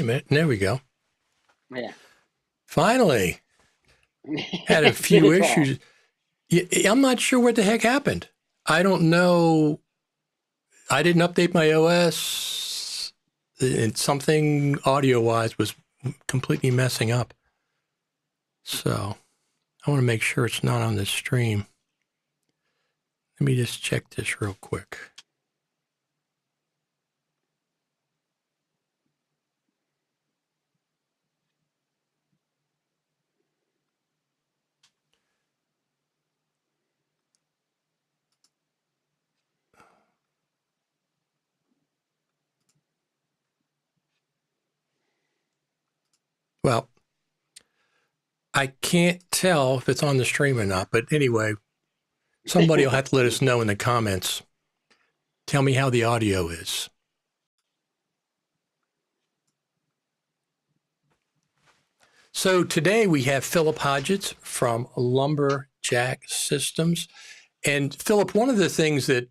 a minute. There we go. Yeah. Finally. Had a It's been few a trial. issues. I'm not sure what the heck happened. I don't know. I didn't update my OS, and something audio-wise was completely messing up. So I want to make sure it's not on the stream. Let me just check this real quick. Well, I can't tell if it's on the stream or not, but anyway, somebody will have to let us know in the comments. Tell me how the audio is. So today we have Philip Hodgetts from LumberJack Systems. And Philip, one of the things that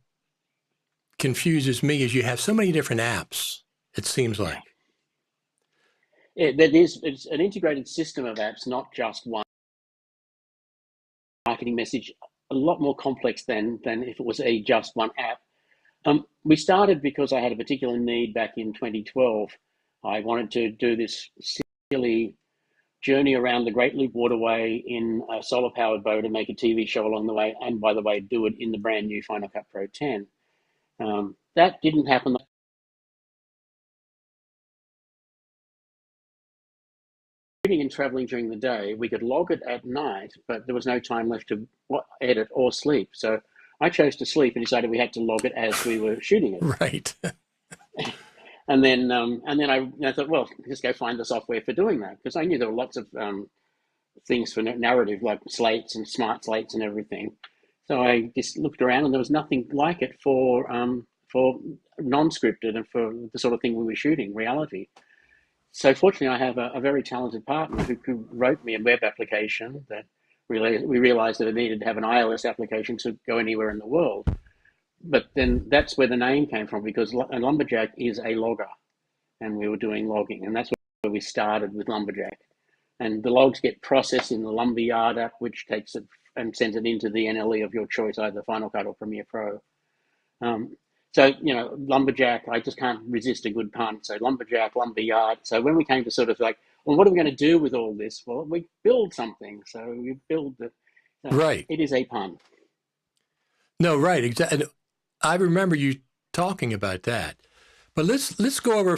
confuses me is you have so many different apps, it seems like. It's an integrated system of apps, not just one marketing message, a lot more complex than if it was just one app. We started because I had a particular need back in 2012. I wanted to do this silly journey around the Great Loop Waterway in a solar-powered boat and make a TV show along the way, and by the way, do it in the brand new Final Cut Pro 10. That didn't happen. Shooting and traveling during the day, we could log it at night, but there was no time left to edit or sleep. So I chose to sleep and decided we had to log it as we were shooting it. Right. And then I thought, well, just go find the software for doing that, because I knew there were lots of things for narrative, like slates and smart slates and everything. So I just looked around, and there was nothing like it for non-scripted and for the sort of thing we were shooting, reality. So fortunately, I have a very talented partner who wrote me a web application that we realized that it needed to have an iOS application to go anywhere in the world. But then that's where the name came from, because a LumberJack is a logger, and we were doing logging, and that's where we started with LumberJack. And the logs get processed in the Lumberyard app, which takes it and sends it into the NLE of your choice, either Final Cut or Premiere Pro. So, LumberJack, I just can't resist a good pun. So LumberJack, Lumberyard. So when we came to sort of like, well, what are we going to do with all this? Well, we build something. So we build the, Right. It is a pun. No, right. Exactly. I remember you talking about that. But let's go over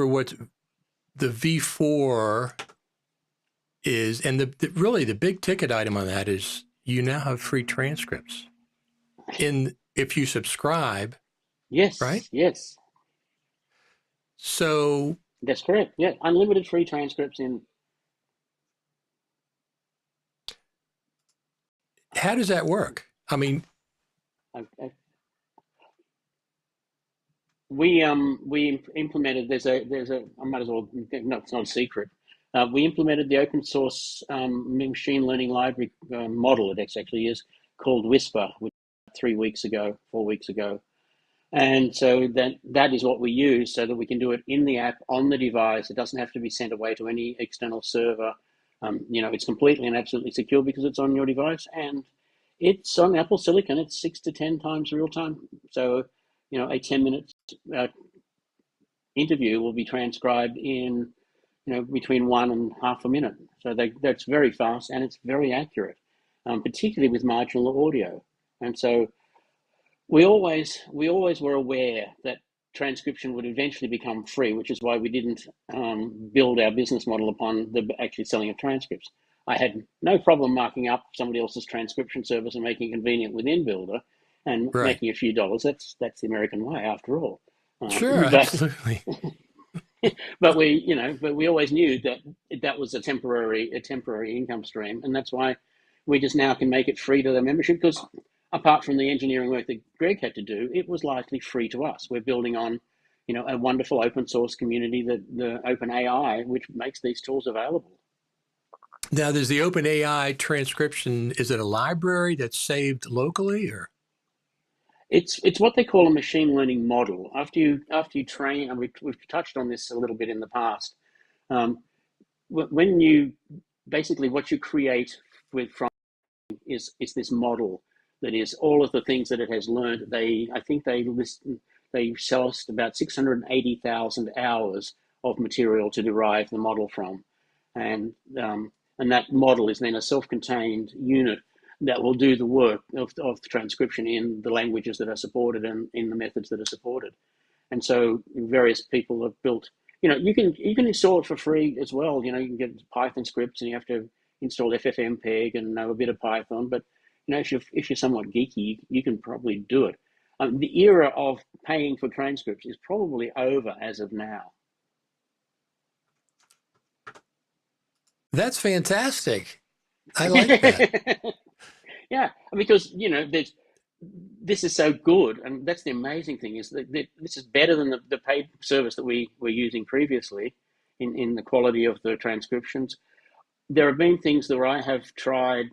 what the V4 is. And really the big ticket item on that is you now have free transcripts if you subscribe. Yes. Right? Yes. So that's correct. Yeah. Unlimited free transcripts in. How does that work? I mean, we implemented, I might as well, no, it's not a secret. We implemented the open source machine learning library model, it actually is, called Whisper, which 4 weeks ago. And so that is what we use, so that we can do it in the app, on the device. It doesn't have to be sent away to any external server. It's completely and absolutely secure because it's on your device, and it's on Apple Silicon. It's 6 to 10 times real time. So, a 10-minute interview will be transcribed in, between 1 and half a minute. So that's very fast, and it's very accurate, particularly with marginal audio. And so we always were aware that transcription would eventually become free, which is why we didn't build our business model upon the actually selling of transcripts. I had no problem marking up somebody else's transcription service and making it convenient within Builder and making a few dollars. That's the American way, after all. Sure, absolutely. But we always knew that was a temporary income stream, and that's why we just now can make it free to the membership, because apart from the engineering work that Greg had to do, it was largely free to us. We're building on, a wonderful open source community, the OpenAI, which makes these tools available. Now, there's the OpenAI transcription. Is it a library that's saved locally, or? It's what they call a machine learning model. After you train, and we've touched on this a little bit in the past. Um, when you basically what you create with from is this model that is all of the things that it has learned. I think they sell us about 680,000 hours of material to derive the model from, and and that model is then a self-contained unit that will do the work of transcription in the languages that are supported and in the methods that are supported. And so various people have built, you can install it for free as well. You can get Python scripts, and you have to install FFmpeg and know a bit of Python. But if you're somewhat geeky, you can probably do it. The era of paying for transcripts is probably over as of now. That's fantastic. I like that. Yeah, because this is so good, and that's the amazing thing is that this is better than the paid service that we were using previously in the quality of the transcriptions. There have been things that I have tried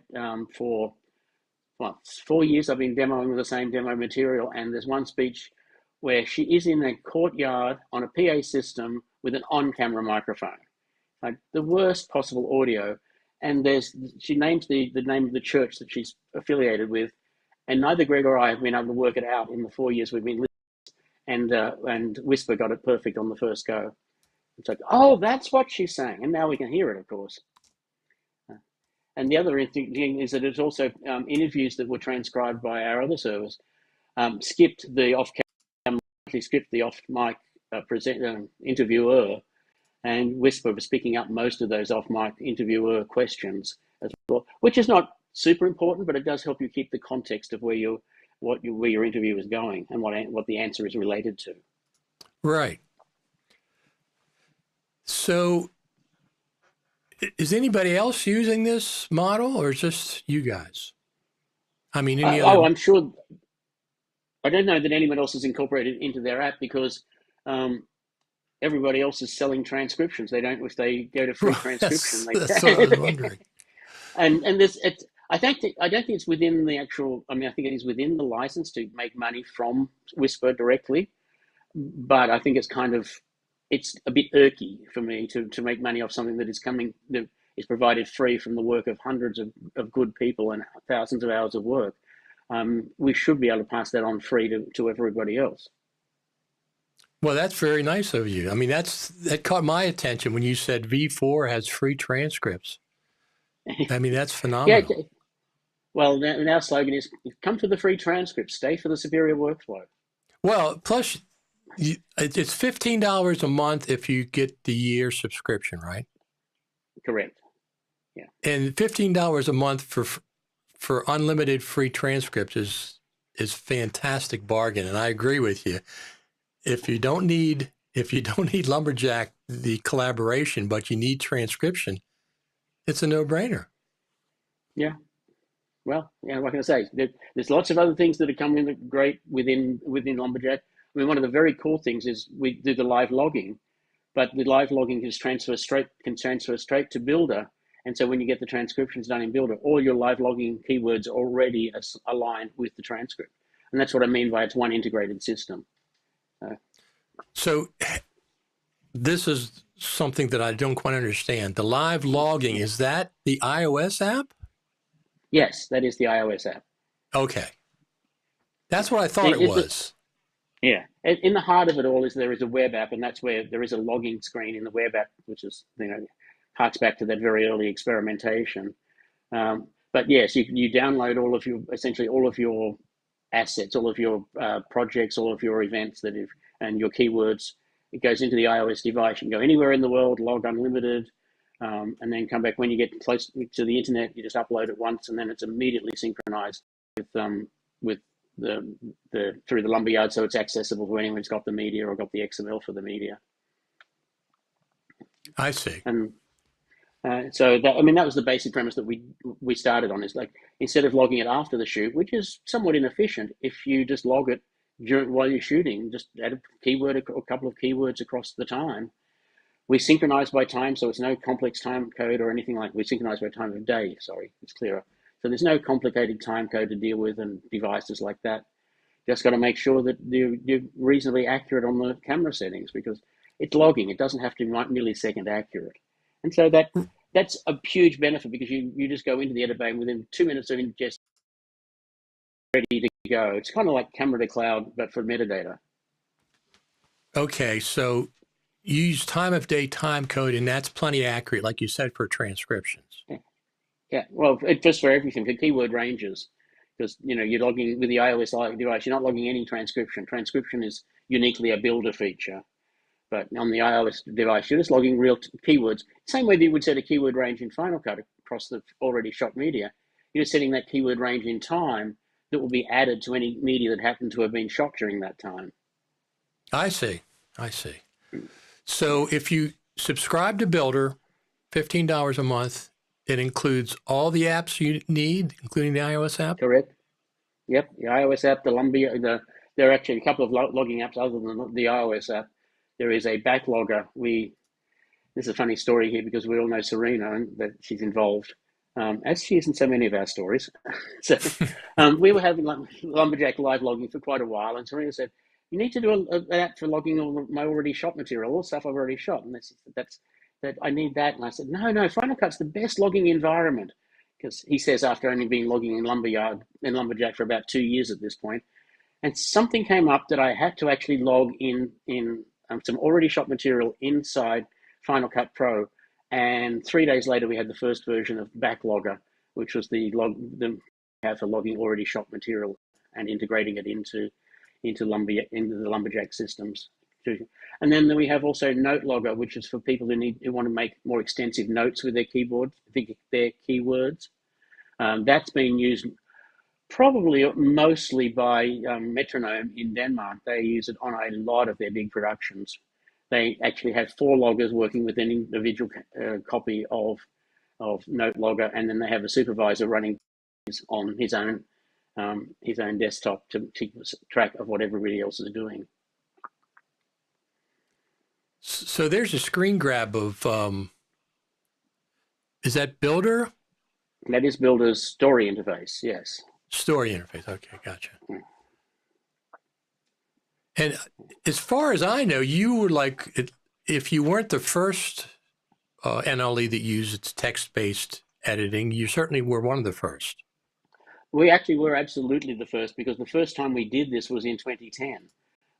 for 4 years. I've been demoing the same demo material, and there's one speech where she is in a courtyard on a PA system with an on-camera microphone, like the worst possible audio. And she names the name of the church that she's affiliated with, and neither Greg or I have been able to work it out in the 4 years we've been listening. And Whisper got it perfect on the first go. It's like, oh, that's what she's saying, and now we can hear it, of course. And the other thing is that it's also interviews that were transcribed by our other service skipped the off-mic interviewer, and Whisper was picking up most of those off-mic interviewer questions as well, which is not super important, but it does help you keep the context of where your interview is going and what the answer is related to. Right. So is anybody else using this model, or just you guys? I mean, any other? I'm sure. I don't know that anyone else has incorporated into their app because everybody else is selling transcriptions. They don't. If they go to free transcription, that's what I was wondering. and this, I don't think it's within the actual. I mean, I think it is within the license to make money from Whisper directly, but I think it's a bit irky for me to make money off something that is provided free from the work of hundreds of good people and thousands of hours of work. We should be able to pass that on free to everybody else. Well, that's very nice of you. I mean, that caught my attention when you said V4 has free transcripts. I mean, that's phenomenal. Yeah. Well, our slogan is come for the free transcript, stay for the superior workflow. Well, plus it's $15 a month if you get the year subscription, right? Correct. Yeah. And $15 a month for unlimited free transcripts is fantastic bargain, and I agree with you. If you don't need LumberJack, the collaboration, but you need transcription, it's a no-brainer. Yeah. Well, what can I say? There's lots of other things that are coming great within LumberJack. I mean, one of the very cool things is we do the live logging, but the live logging can transfer straight to Builder. And so when you get the transcriptions done in Builder, all your live logging keywords are already aligned with the transcript. And that's what I mean by it's one integrated system. So this is something that I don't quite understand. The live logging, is that the iOS app? Yes, that is the iOS app. Okay. That's what I thought it was. Yeah. In the heart of it all there is a web app, and that's where there is a logging screen in the web app, which is, harks back to that very early experimentation. But yes, you download essentially all of your assets, all of your projects, all of your events and your keywords. It goes into the iOS device. You can go anywhere in the world, log unlimited, and then come back when you get close to the internet. You just upload it once, and then it's immediately synchronized with through the Lumberyard, so it's accessible to anyone who's got the media or got the XML for the media. I see. And so that was the basic premise that we started on, is like, instead of logging it after the shoot, which is somewhat inefficient, if you just log it while you're shooting, just add a keyword or a couple of keywords across the time. We synchronize by time, so it's no complex time code or anything like. We synchronize by time of day. Sorry, it's clearer. So there's no complicated time code to deal with and devices like that. Just got to make sure that you're reasonably accurate on the camera settings, because it's logging. It doesn't have to be millisecond accurate. And so that's a huge benefit, because you just go into the edit bay and within 2 minutes of ingest, ready to go. It's kind of like camera to cloud, but for metadata. Okay, so you use time of day time code, and that's plenty accurate, like you said, for transcriptions. Yeah, well, just for everything, for keyword ranges, because you're logging with the iOS device. You're not logging any transcription. Transcription is uniquely a builder feature, but on the iOS device, you're just logging real keywords. Same way that you would set a keyword range in Final Cut across the already shot media. You're setting that keyword range in time that will be added to any media that happened to have been shot during that time. I see. So if you subscribe to Builder, $15 a month, it includes all the apps you need, including the iOS app? Correct. Yep, the iOS app, there are actually a couple of logging apps other than the iOS app. There is a backlogger. This is a funny story here, because we all know Serena and that she's involved, as she is in so many of our stories. So we were having LumberJack live logging for quite a while, and Serena said, "You need to do an app for logging all my already shot material, all the stuff I've already shot." And that I need that. And I said, no, Final Cut's the best logging environment, because he says after only been logging in LumberJack for about 2 years at this point, and something came up that I had to actually log in some already shot material inside Final Cut Pro, and 3 days later we had the first version of Backlogger, which was the have for logging already shot material and integrating it into the LumberJack systems. And then we have also Note Logger, which is for people who want to make more extensive notes with their keyboard, their keywords. That's being used probably mostly by Metronome in Denmark. They use it on a lot of their big productions. They actually have 4 loggers working with an individual copy of Note Logger, and then they have a supervisor running on his own desktop to keep track of what everybody else is doing. So there's a screen grab of, is that Builder? That is Builder's story interface, yes. Story interface, okay, gotcha. And as far as I know, you were if you weren't the first NLE that used text-based editing, you certainly were one of the first. We actually were absolutely the first, because the first time we did this was in 2010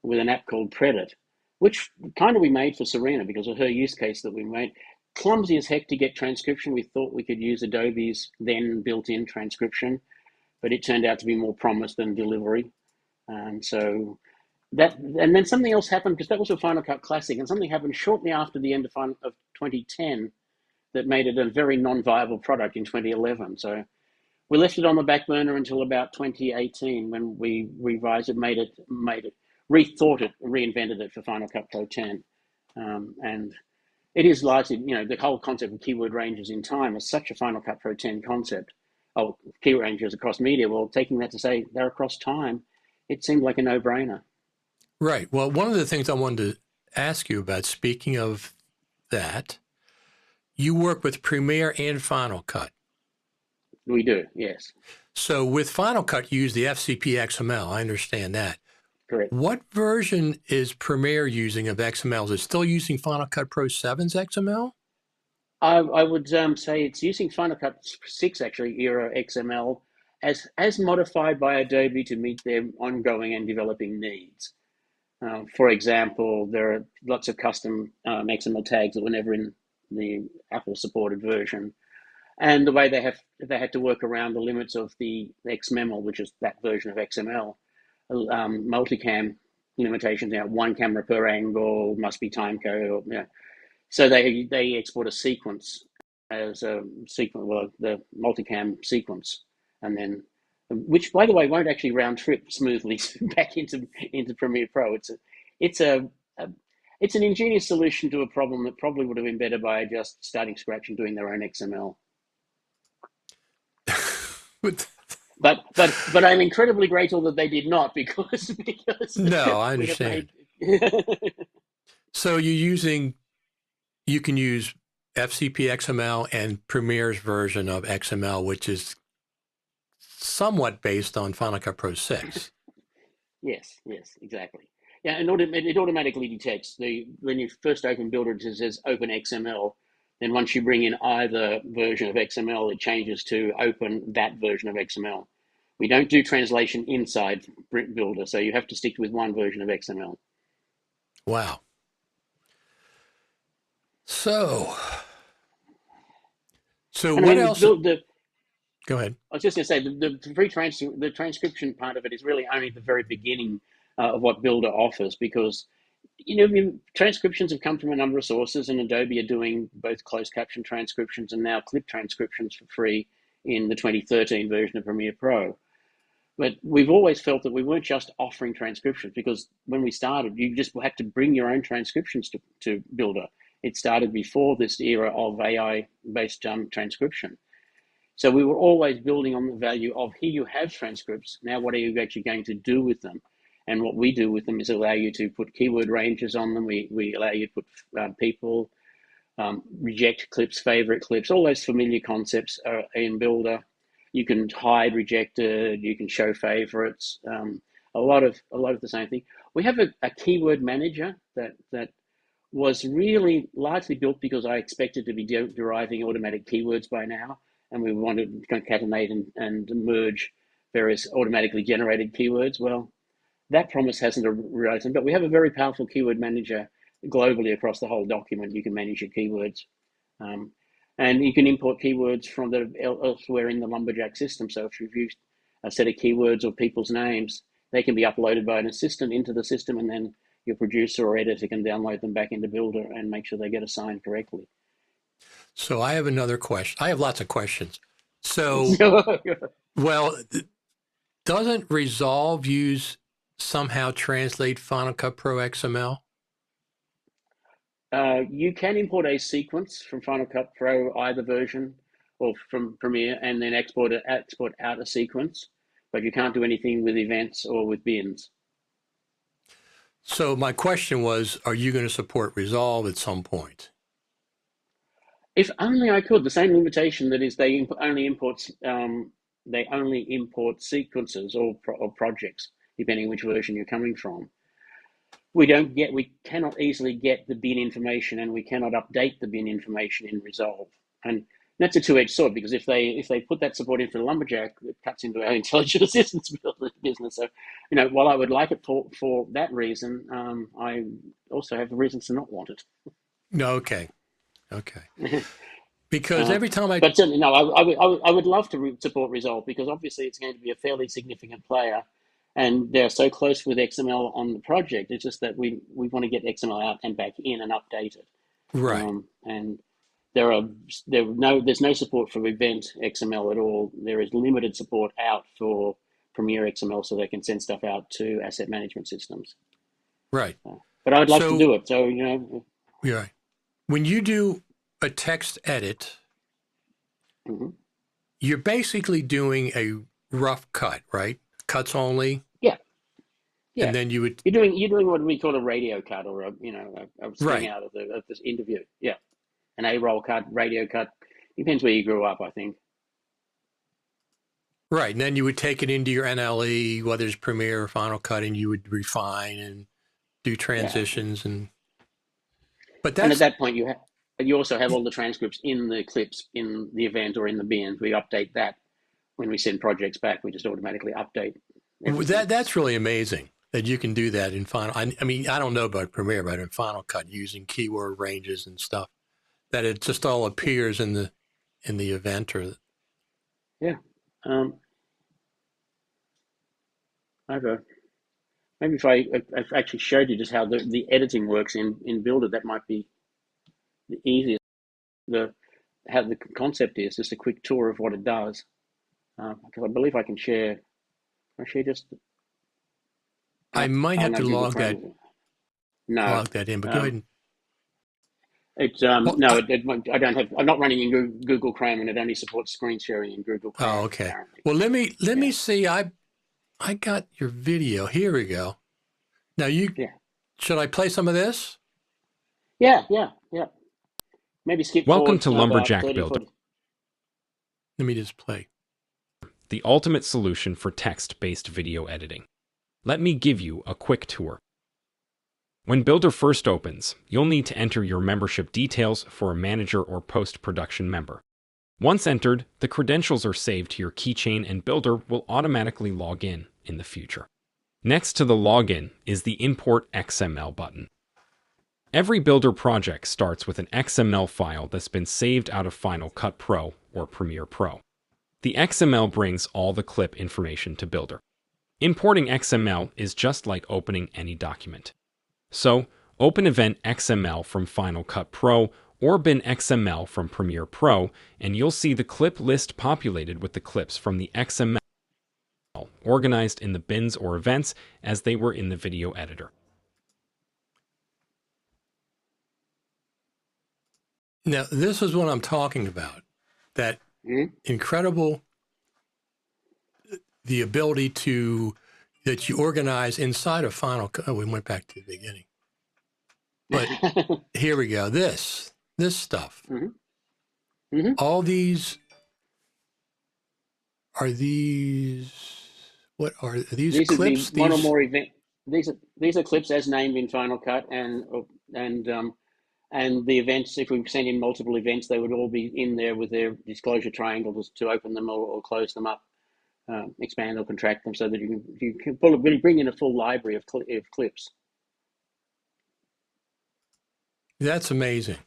with an app called Predit, which kind of we made for Serena because of her use case that we made. Clumsy as heck to get transcription. We thought we could use Adobe's then built-in transcription, but it turned out to be more promise than delivery. And then something else happened, because that was a Final Cut Classic, and something happened shortly after the end of 2010 that made it a very non-viable product in 2011. So we left it on the back burner until about 2018, when we revised it, rethought it, reinvented it for Final Cut Pro 10. And it is largely, the whole concept of keyword ranges in time is such a Final Cut Pro 10 concept. Oh, keyword ranges across media. Well, taking that to say they're across time, it seemed like a no-brainer. Right. Well, one of the things I wanted to ask you about, speaking of that, you work with Premiere and Final Cut. We do, yes. So with Final Cut, you use the FCP XML. I understand that. Correct. What version is Premiere using of XML? Is it still using Final Cut Pro 7's XML? I would say it's using Final Cut 6, actually, era XML, as modified by Adobe to meet their ongoing and developing needs. For example, there are lots of custom XML tags that were never in the Apple-supported version. And the way they had to work around the limits of the XML, which is that version of XML, multicam limitations, one camera per angle, must be timecode. So they export a sequence as a sequence, the multicam sequence, and then, which by the way won't actually round trip smoothly back into Premiere Pro. It's an ingenious solution to a problem that probably would have been better by just starting scratch and doing their own XML. But I'm incredibly grateful that they did not, because no, I understand. So you can use FCP XML and Premiere's version of XML, which is somewhat based on Final Cut Pro 6. Yes, exactly. Yeah, and it automatically detects when you first open Builder, it says open XML. Then once you bring in either version of XML, it changes to open that version of XML. We don't do translation inside Builder, so you have to stick with one version of XML. Wow. So And what I mean, else? Go ahead. I was just going to say the transcription part of it is really only the very beginning of what Builder offers, because I mean, transcriptions have come from a number of sources, and Adobe are doing both closed caption transcriptions and now clip transcriptions for free in the 2013 version of Premiere Pro. But we've always felt that we weren't just offering transcriptions, because when we started, you just had to bring your own transcriptions to Builder. It started before this era of AI-based transcription. So we were always building on the value of, here you have transcripts, now what are you actually going to do with them? And what we do with them is allow you to put keyword ranges on them. We allow you to put people, reject clips, favorite clips, all those familiar concepts are in Builder. You can hide rejected, you can show favorites, a lot of the same thing. We have a keyword manager that was really largely built because I expected to be deriving automatic keywords by now, and we wanted to concatenate and merge various automatically generated keywords. Well, that promise hasn't arisen, but we have a very powerful keyword manager globally across the whole document. You can manage your keywords. And you can import keywords from elsewhere in the LumberJack system. So if you've used a set of keywords or people's names, they can be uploaded by an assistant into the system, and then your producer or editor can download them back into Builder and make sure they get assigned correctly. So I have another question. I have lots of questions. So, well, doesn't Resolve somehow translate Final Cut Pro XML? You can import a sequence from Final Cut Pro, either version, or from Premiere, and then export out a sequence, but you can't do anything with events or with bins. So my question was, are you going to support Resolve at some point? If only I could. The same limitation that is they only import sequences or projects, depending which version you're coming from. We cannot easily get the bin information, and we cannot update the bin information in Resolve. And that's a two-edged sword, because if they put that support in for the LumberJack, it cuts into our intelligent assistance business. So, while I would like it for that reason, I also have the reasons to not want it. Okay. Because every time but certainly no, I would love to support Resolve, because obviously it's going to be a fairly significant player, and they're so close with XML on the project. It's just that we want to get XML out and back in and update it. Right. And there's no support for event XML at all. There is limited support out for Premiere XML, so they can send stuff out to asset management systems. Right. But I'd love to do it. So Yeah. When you do a text edit, you're basically doing a rough cut, right? Cuts only. Yeah. And then you're doing what we call a radio cut, or a string out of this interview. Yeah. An A-roll cut, radio cut. Depends where you grew up, I think. Right. And then you would take it into your NLE, whether it's Premiere or Final Cut, and you would refine and do transitions. But at that point, you also have all the transcripts in the clips in the event or in the bins. We update that when we send projects back. We just automatically update everything. That's really amazing that you can do that in Final. I mean, I don't know about Premiere, but in Final Cut, using keyword ranges and stuff, that it just all appears in the event. Or maybe if I actually showed you just how the editing works in Builder, that might be the easiest. How the concept is, just a quick tour of what it does, because I believe I can share. Can I share just? I might have to log that. No, log that in, but go ahead. It's I don't have. I'm not running in Google Chrome, and it only supports screen sharing in Google Chrome. Oh, okay. Apparently. Well, let me see. I got your video. Here we go. Now should I play some of this? Yeah. Maybe skip. Welcome to LumberJack Builder. Let me just play. The ultimate solution for text-based video editing. Let me give you a quick tour. When Builder first opens, you'll need to enter your membership details for a manager or post-production member. Once entered, the credentials are saved to your keychain and Builder will automatically log in the future. Next to the login is the Import XML button. Every Builder project starts with an XML file that's been saved out of Final Cut Pro or Premiere Pro. The XML brings all the clip information to Builder. Importing XML is just like opening any document. So, open Event XML from Final Cut Pro or Bin XML from Premiere Pro, and you'll see the clip list populated with the clips from the XML organized in the bins or events as they were in the video editor. Now, this is what I'm talking about. That incredible, the ability that you organize inside of Final Cut. Oh, we went back to the beginning. But here we go. This stuff. All these, what are these clips? One or more event. These are clips as named in Final Cut, and the events. If we send in multiple events, they would all be in there with their disclosure triangles to open them or close them up, expand or contract them, so that you can really bring in a full library of clips. That's amazing.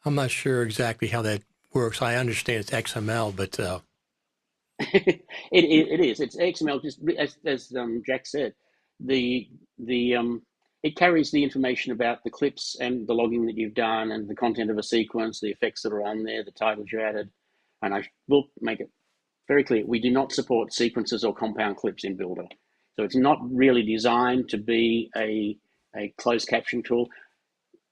I'm not sure exactly how that works. I understand it's XML, but it is. It's XML. Just as Jack said, it carries the information about the clips and the logging that you've done and the content of a sequence, the effects that are on there, the titles you added. And I will make it very clear, we do not support sequences or compound clips in Builder. So it's not really designed to be a closed caption tool.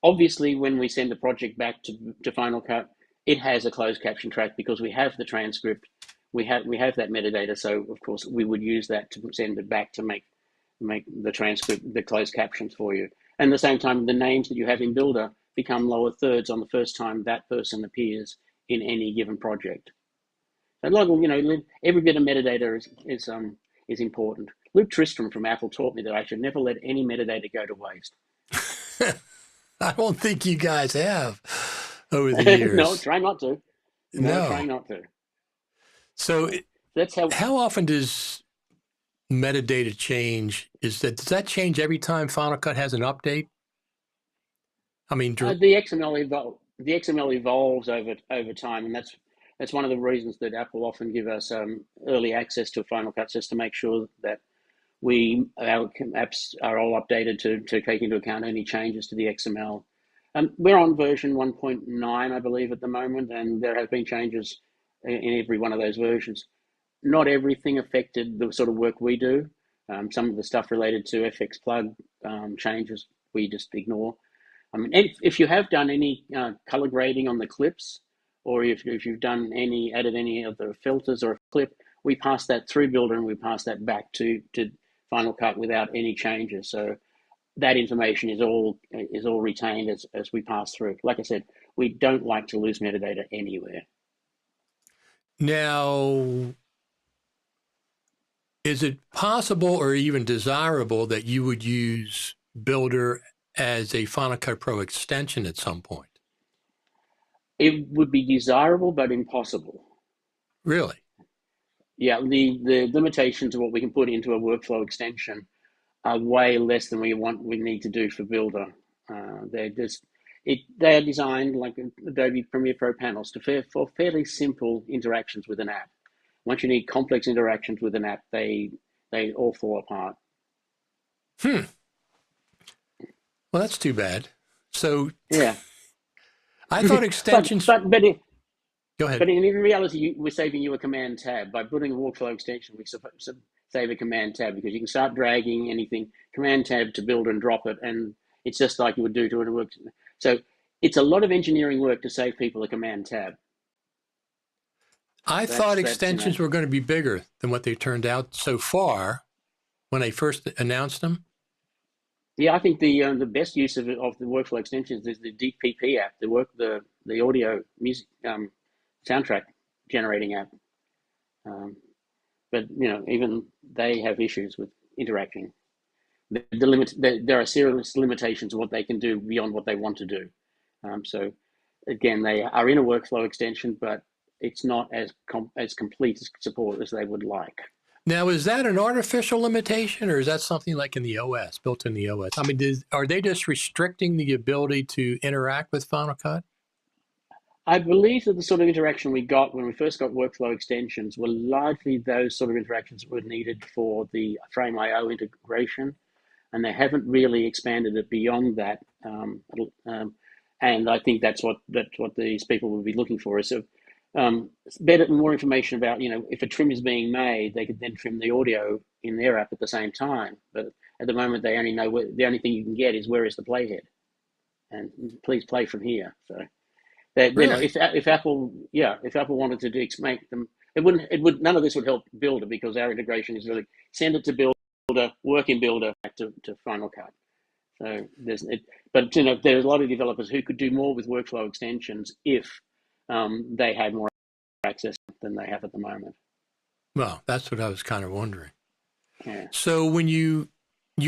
Obviously, when we send a project back to Final Cut, it has a closed caption track because we have the transcript, we have that metadata. So of course we would use that to send it back to make the transcript, the closed captions for you. And at the same time, the names that you have in Builder become lower thirds on the first time that person appears in any given project. So, every bit of metadata is important. Luke Tristram from Apple taught me that I should never let any metadata go to waste. I don't think you guys have over the years. No, try not to. No, try not to. So that's how often does metadata change? Does that change every time Final Cut has an update? I mean, the XML evolves over time, and that's one of the reasons that Apple often give us early access to Final Cut, just to make sure that our apps are all updated to take into account any changes to the XML. We're on version 1.9, I believe, at the moment, and there have been changes in every one of those versions. Not everything affected the sort of work we do. Some of the stuff related to FX plug changes we just ignore. I mean, if you have done any color grading on the clips, or if you've added any of the filters or a clip, we pass that through Builder and we pass that back to Final Cut without any changes. So that information is all retained as we pass through. Like I said, we don't like to lose metadata anywhere. Now, is it possible or even desirable that you would use Builder as a Final Cut Pro extension at some point? It would be desirable, but impossible. Really? Yeah, the limitations of what we can put into a workflow extension are way less than we need to do for Builder. They are designed like Adobe Premiere Pro panels for fairly simple interactions with an app. Once you need complex interactions with an app, they all fall apart. Well, that's too bad. So yeah, I thought extensions. But go ahead. But in reality, we're saving you a command tab by putting a workflow extension. We save a command tab because you can start dragging anything, command tab to build and drop it, and it's just like you would do to a work. So it's a lot of engineering work to save people a command tab. I thought extensions were going to be bigger than what they turned out so far when they first announced them. Yeah, I think the best use of the workflow extensions is the DPP app, the audio music soundtrack generating app. But even they have issues with interacting. There are serious limitations of what they can do beyond what they want to do. So again, they are in a workflow extension, but it's not as complete as support as they would like. Now, is that an artificial limitation, or is that something like in the OS, built in the OS? I mean, are they just restricting the ability to interact with Final Cut? I believe that the sort of interaction we got when we first got workflow extensions were largely those sort of interactions that were needed for the Frame.io integration, and they haven't really expanded it beyond that. And I think that's what these people would be looking for is better, more information about, if a trim is being made, they could then trim the audio in their app at the same time. But at the moment, they only know the only thing you can get is where is the playhead, and please play from here. So. Really? If Apple wanted to make them, none of this would help Builder, because our integration is really send it to Builder, work in Builder, back to Final Cut. So there's a lot of developers who could do more with workflow extensions if they had more access than they have at the moment. Well, that's what I was kind of wondering. Yeah. So when you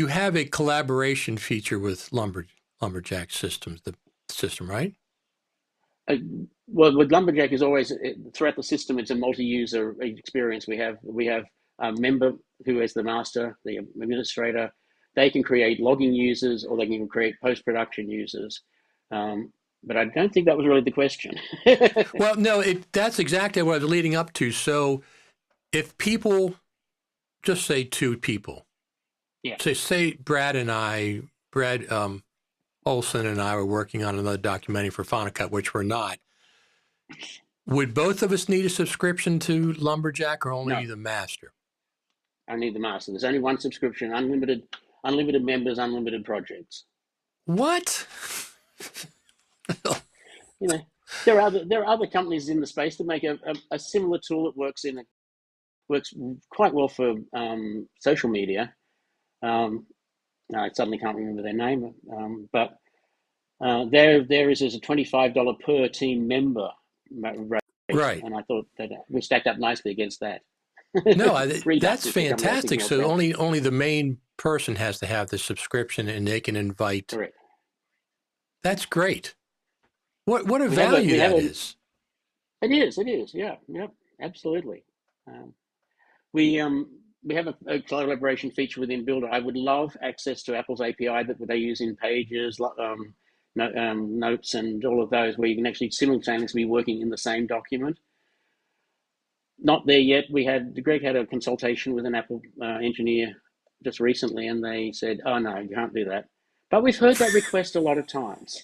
have a collaboration feature with LumberJack systems, the system, right? Well, with LumberJack is always throughout the system. It's a multi-user experience. We have a member who is the master, the administrator. They can create logging users, or they can create post-production users. But I don't think that was really the question. Well, no, that's exactly what I was leading up to. So if people, just say two people, yeah, say Brad Olson and I were working on another documentary for Final Cut, which we're not. Would both of us need a subscription to LumberJack, or only the master? I need the master. There's only one subscription, unlimited members, unlimited projects. What? There are other companies in the space that make a similar tool that works quite well for social media. I suddenly can't remember their name, but there is a $25 per team member rate, right? And I thought that we stacked up nicely against that. No, that's fantastic. So only the main person has to have the subscription, and they can invite. Correct. That's great. What a value that is. It is. Yeah, absolutely. We have a collaboration feature within Builder. I would love access to Apple's API that they use in Pages, Notes, and all of those, where you can actually simultaneously be working in the same document. Not there yet. Greg had a consultation with an Apple engineer just recently, and they said, "Oh no, you can't do that." But we've heard that request a lot of times.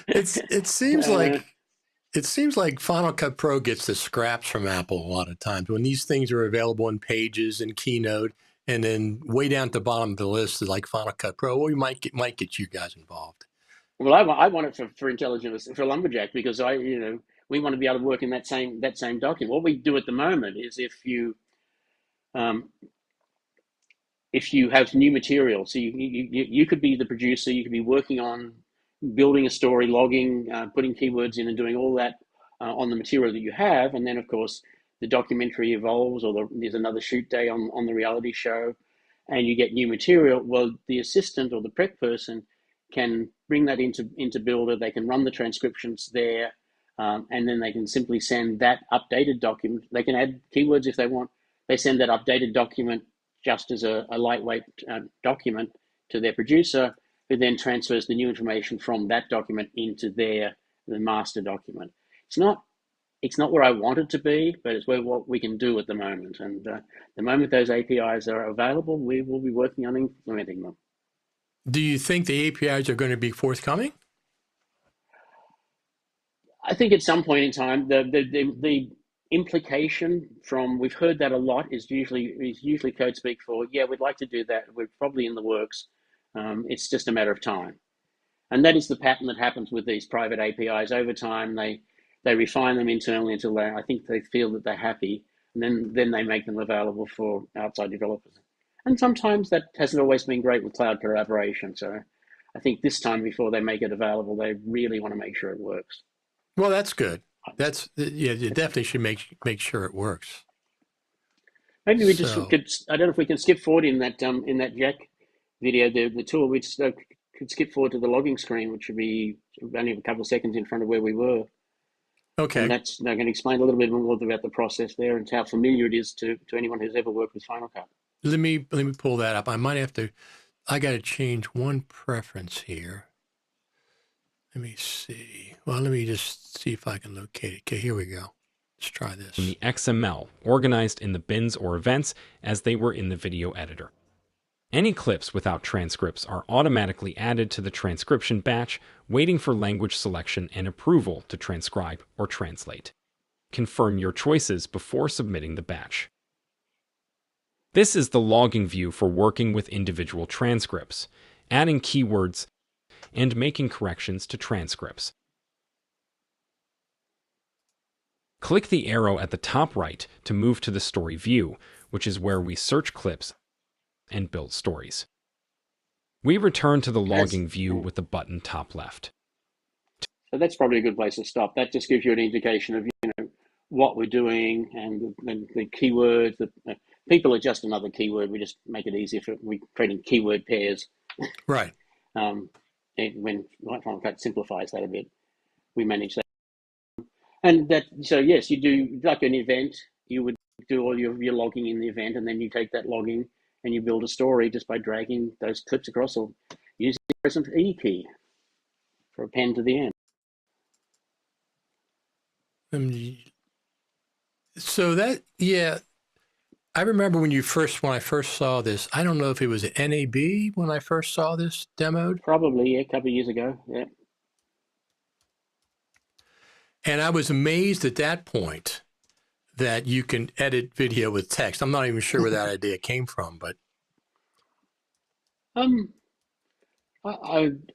It seems like Final Cut Pro gets the scraps from Apple a lot of times when these things are available in Pages and Keynote, and then way down at the bottom of the list is like Final Cut Pro. Well, we might get you guys involved. Well, I want it for IntelliGen, for LumberJack, because we want to be able to work in that same document. What we do at the moment is if you have new material, so you could be the producer, you could be working on building a story, logging, putting keywords in, and doing all that on the material that you have, and then of course the documentary evolves, or there's another shoot day on the reality show, and you get new material. Well, the assistant or the prep person can bring that into Builder. They can run the transcriptions there, and then they can simply send that updated document. They can add keywords if they want. They send that updated document just as a lightweight document to their producer, who then transfers the new information from that document into the master document. It's not where I want it to be, but it's what we can do at the moment. And the moment those APIs are available, we will be working on implementing them. Do you think the APIs are going to be forthcoming? I think at some point in time, the implication from, we've heard that a lot, is usually code speak for, yeah, we'd like to do that. We're probably in the works. It's just a matter of time. And that is the pattern that happens with these private APIs. Over time, they refine them internally until I think they feel that they're happy, and then they make them available for outside developers. And sometimes that hasn't always been great with cloud collaboration. So I think this time, before they make it available, they really want to make sure it works. Well, that's good. You definitely should make sure it works. Maybe we just So, could. I don't know if we can skip forward in that Jack video, the tour. We just could skip forward to the logging screen, which would be only a couple of seconds in front of where we were, and okay. that's going to explain a little bit more about the process there and how familiar it is to anyone who's ever worked with Final Cut. Let me pull that up. I might have to. I got to change one preference here. Let me see. Well, let me just see if I can locate it. Okay, here we go. Let's try this. In the XML, organized in the bins or events as they were in the video editor. Any clips without transcripts are automatically added to the transcription batch, waiting for language selection and approval to transcribe or translate. Confirm your choices before submitting the batch. This is the logging view for working with individual transcripts, adding keywords, and making corrections to transcripts. Click the arrow at the top right to move to the story view, which is where we search clips and build stories. We return to the logging view with the button top left. So that's probably a good place to stop. That just gives you an indication of what we're doing and the keywords. People are just another keyword. We just make it easier for we creating keyword pairs. Right. When Final Cut simplifies that a bit, we manage that. And that, so yes, you do like an event. You would do all your logging in the event, and then you take that logging and you build a story just by dragging those clips across or using the present E key for a pen to the end. So that, yeah, I remember when I first saw this. I don't know if it was at NAB when I first saw this demoed. Probably a couple of years ago. Yeah. And I was amazed at that point that you can edit video with text. I'm not even sure where that idea came from, but I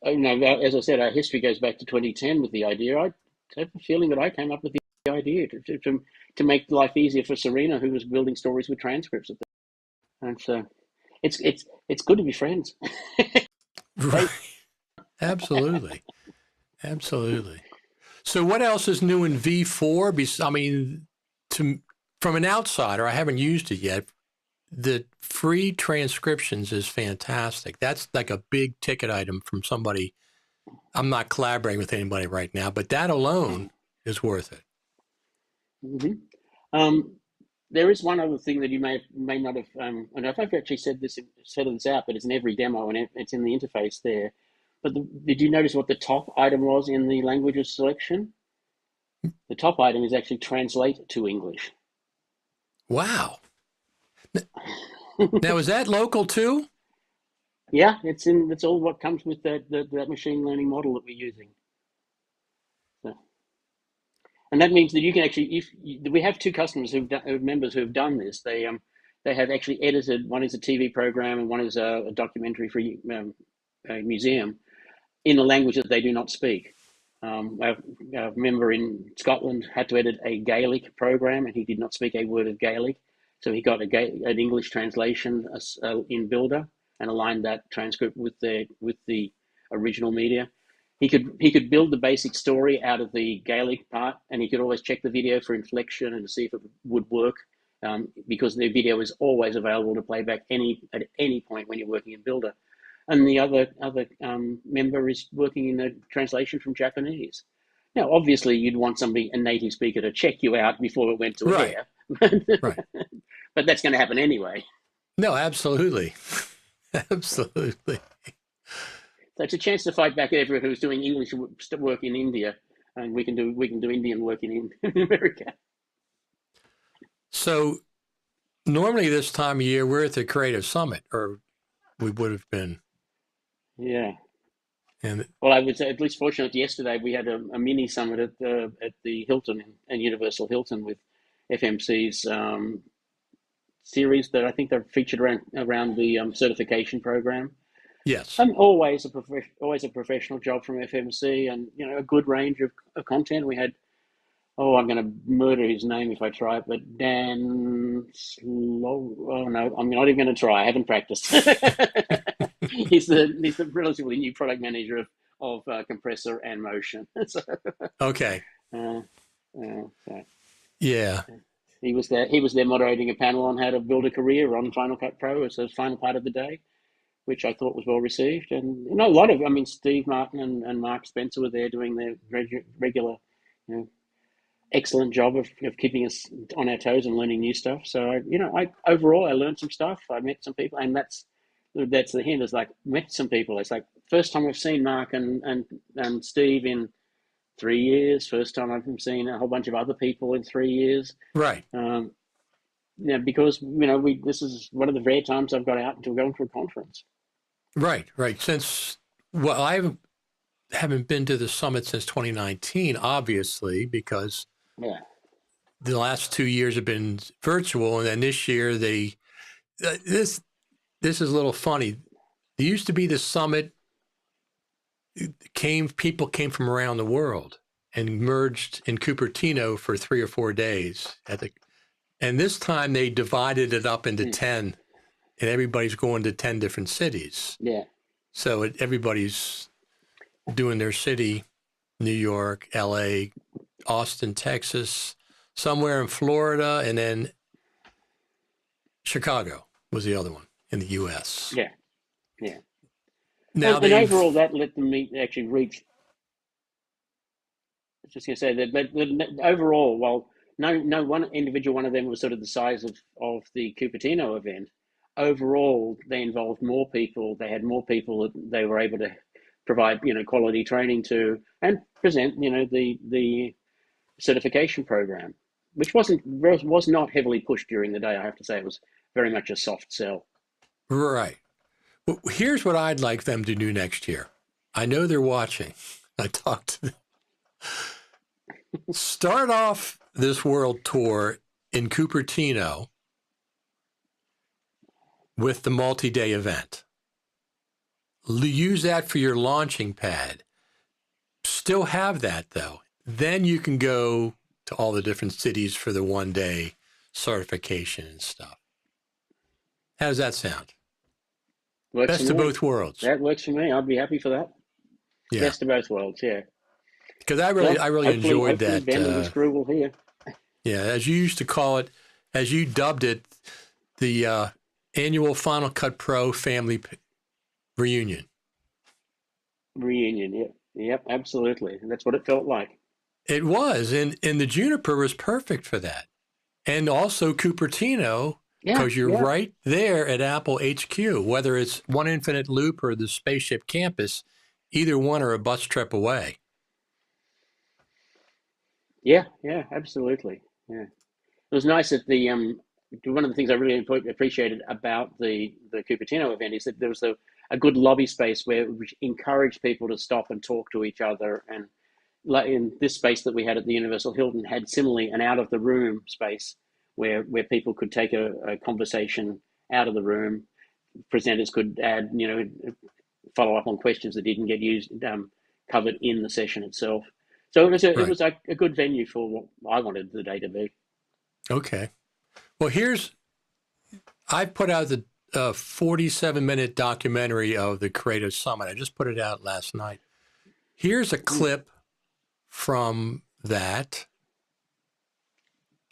know, as I said, our history goes back to 2010 with the idea. I have a feeling that I came up with the idea to make life easier for Serena, who was building stories with transcripts at the and so it's good to be friends. right. Absolutely. Absolutely. So what else is new in V4? I mean, from an outsider, I haven't used it yet. The free transcriptions is fantastic. That's like a big ticket item from somebody. I'm not collaborating with anybody right now, but that alone is worth it. Mm-hmm. There is one other thing that you may not have. I don't know if I've actually said this out, but it's in every demo and it's in the interface there. But did you notice what the top item was in the languages selection? The top item is actually translate to English. Wow. Now, is that local too? Yeah, it's all what comes with that machine learning model that we're using. So, and that means that you can actually, we have two customers members who have done this. They have actually edited. One is a TV program and one is a documentary for a museum in a language that they do not speak. Our member in Scotland had to edit a Gaelic program, and he did not speak a word of Gaelic, so he got an English translation in Builder and aligned that transcript with the original media. He could build the basic story out of the Gaelic part, and he could always check the video for inflection and to see if it would work, because the video is always available to playback at any point when you're working in Builder. And the other member is working in a translation from Japanese. Now, obviously, you'd want a native speaker to check you out before it went to Right. air. Right. But that's going to happen anyway. No, absolutely. Absolutely. So it's a chance to fight back at everyone who's doing English work in India, and we can do Indian work in America. So normally this time of year, we're at the Creative Summit, or we would have been. Yeah. And well, I was at least fortunate. Yesterday we had a mini summit at the Hilton and Universal Hilton with FMC's series that I think they're featured around the certification program. yes. Always a professional job from FMC, and a good range of content. We had I'm going to murder his name if I try it, but Dan Slow. Oh no, I'm not even going to try. I haven't practiced. He's the relatively new product manager of compressor and motion. Okay. So. Yeah. He was there. He was there moderating a panel on how to build a career on Final Cut Pro as the final part of the day, which I thought was well received. And a lot of, I mean, Steve Martin and Mark Spencer were there doing their regular, excellent job of keeping us on our toes and learning new stuff. So, I overall, I learned some stuff. I met some people, and that's the hint. Is like met some people. It's like first time I've seen Mark and Steve in 3 years. First time I've seen a whole bunch of other people in 3 years. Right. Because this is one of the rare times I've got out to go to a conference. Right. Since I haven't been to the summit since 2019, obviously, because the last 2 years have been virtual, and then this year this is a little funny. There used to be the summit. People came from around the world and merged in Cupertino for 3 or 4 days and this time they divided it up into 10, and everybody's going to 10 different cities. Yeah. So everybody's doing their city, New York, LA, Austin, Texas, somewhere in Florida, and then Chicago was the other one in the U.S. Yeah. Now and overall, that let them actually reach. I was just going to say that overall, while no one individual one of them was sort of the size of the Cupertino event, overall they involved more people. They had more people that they were able to provide quality training to and present the certification program, which was not heavily pushed during the day. I have to say it was very much a soft sell. Right. Well, here's what I'd like them to do next year. I know they're watching. I talked to them. Start off this world tour in Cupertino with the multi-day event. Use that for your launching pad. Still have that, though. Then you can go to all the different cities for the one-day certification and stuff. How does that sound? Works Best of both worlds. That works for me. I'd be happy for that. Yeah. Best of both worlds, yeah. Because I really enjoyed that. Ben and the screw will hear. Yeah, as you used to call it, as you dubbed it, the annual Final Cut Pro family reunion. Reunion, yep, absolutely. And that's what it felt like. It was, and the Juniper was perfect for that. And also Cupertino, because you're right there at Apple HQ, whether it's One Infinite Loop or the Spaceship Campus, either one are a bus trip away. Yeah, absolutely. Yeah, it was nice that the one of the things I really appreciated about the Cupertino event is that there was a good lobby space which encouraged people to stop and talk to each other. And like in this space that we had at the Universal Hilton had similarly an out of the room space where people could take a conversation out of the room. Presenters could add, follow up on questions that didn't get covered in the session itself. So it was a good venue for what I wanted the day to be. Okay. Well, I put out the 47-minute documentary of the Creative Summit. I just put it out last night. Here's a clip from that.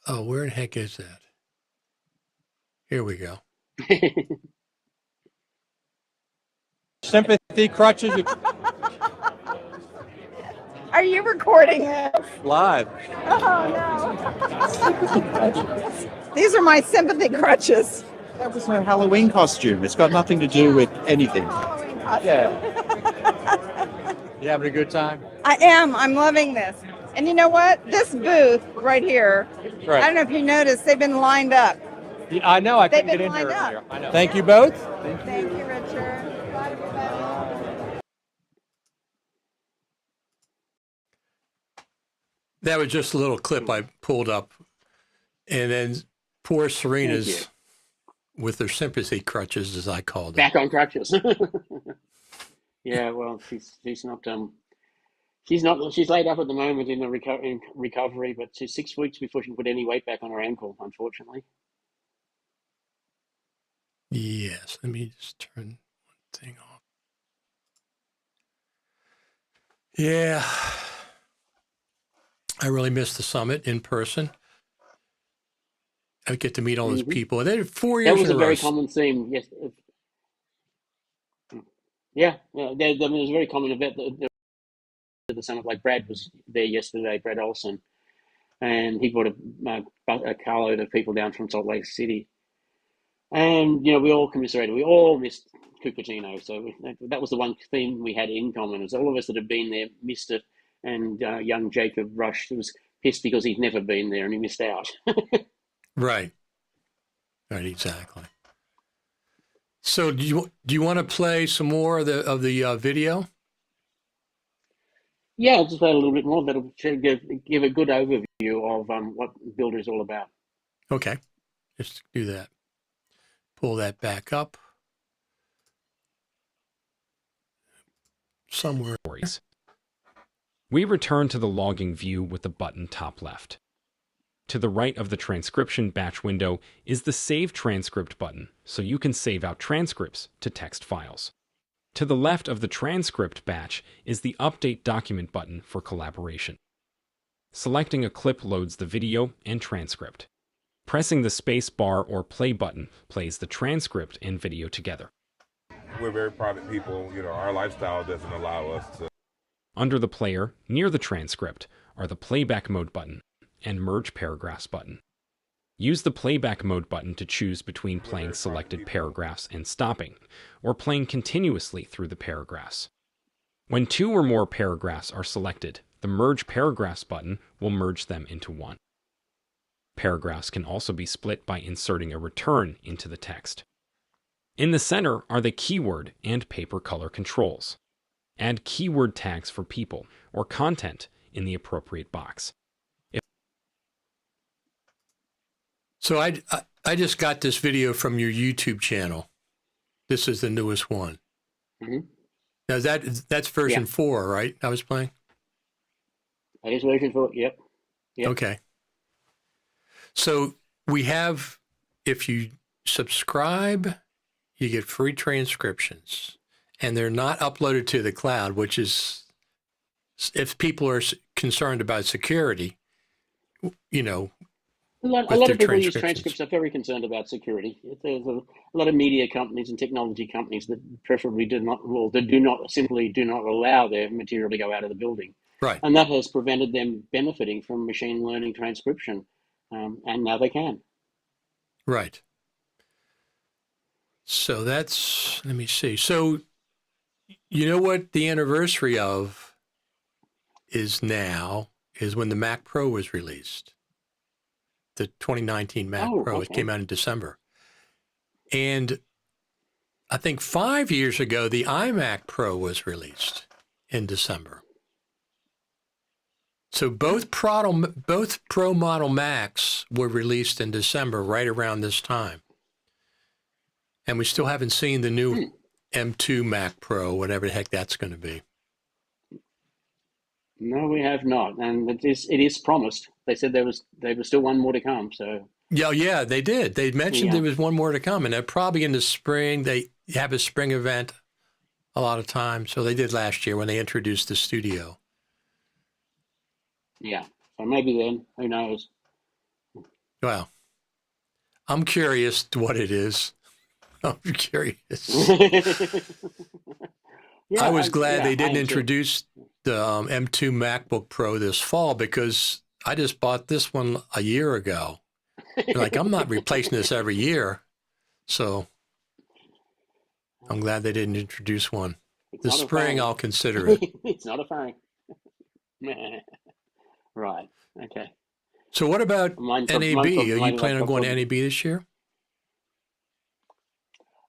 Oh, where the heck is that? Here we go. Sympathy crutches. Are you recording this? Live. Oh, no. These are my sympathy crutches. That was a Halloween costume. It's got nothing to do with anything. Halloween costume. Yeah. You having a good time? I am. I'm loving this. And you know what? This booth right here, Right. I don't know if you noticed, they've been lined up. Yeah, I know. I couldn't They've get been in here lined earlier. up. I know. Thank you both. Thank you, Richard. Bye, everybody. That was just a little clip I pulled up. And then poor Serena's with her sympathy crutches, as I called it. Back on crutches. Yeah, well, she's not she's laid up at the moment in recovery, but she's 6 weeks before she can put any weight back on her ankle, unfortunately. Yes, let me just turn one thing off. Yeah, I really missed the summit in person. I get to meet all those Mhm. people. And then 4 That years was in a a row. very common theme. Yes. Yeah. Yeah. There was a very common event. The summit, like Brad was there yesterday, Brad Olson, and he brought a carload of people down from Salt Lake City. And, we all commiserated. We all missed Cupertino. So that was the one theme we had in common, is all of us that had been there missed it. And young Jacob Rush was pissed because he'd never been there and he missed out. Right. Right, exactly. So do you want to play some more of the video? Yeah, I'll just play a little bit more. That'll give a good overview of what Builder is all about. Okay, let's do that. Pull that back up somewhere. We return to the logging view with the button top left. To the right of the transcription batch window is the Save Transcript button, so you can save out transcripts to text files. To the left of the transcript batch is the Update Document button for collaboration. Selecting a clip loads the video and transcript. Pressing the space bar or play button plays the transcript and video together. We're very private people. Our lifestyle doesn't allow us to. Under the player, near the transcript, are the Playback Mode button and Merge Paragraphs button. Use the Playback Mode button to choose between playing selected paragraphs and stopping, or playing continuously through the paragraphs. When 2 or more paragraphs are selected, the Merge Paragraphs button will merge them into one. Paragraphs can also be split by inserting a return into the text. In the center are the keyword and paper color controls. Add keyword tags for people or content in the appropriate box. So I just got this video from your YouTube channel. This is the newest one. Mm-hmm. Now that's version 4, right? I was playing. That is version 4. Yep. Okay. So we have, if you subscribe, you get free transcriptions, and they're not uploaded to the cloud, which is, if people are concerned about security, A lot of people use transcripts are very concerned about security. There's a lot of media companies and technology companies that preferably do not allow their material to go out of the building. Right. And that has prevented them benefiting from machine learning transcription. And now they can. Right. So let me see. So you know what the anniversary of is when the Mac Pro was released. The 2019 Mac Pro. Okay. It came out in December. And I think 5 years ago, the iMac Pro was released in December. So both Pro model Macs were released in December, right around this time. And we still haven't seen the new M2 Mac Pro, whatever the heck that's going to be. No, we have not, and it is promised. They said there was still one more to come. So yeah, they did. They mentioned there was one more to come, and they're probably in the spring. They have a spring event a lot of times, so they did last year when they introduced the Studio. Yeah, so maybe then, who knows? Well, I'm curious what it is. I'm curious. I was glad they didn't introduce the M2 MacBook Pro this fall, because I just bought this one a year ago. Like, I'm not replacing this every year. So I'm glad they didn't introduce one. This spring, I'll consider it. It's not a phone. Right. Okay. So what about NAB? Are you planning on going to NAB this year?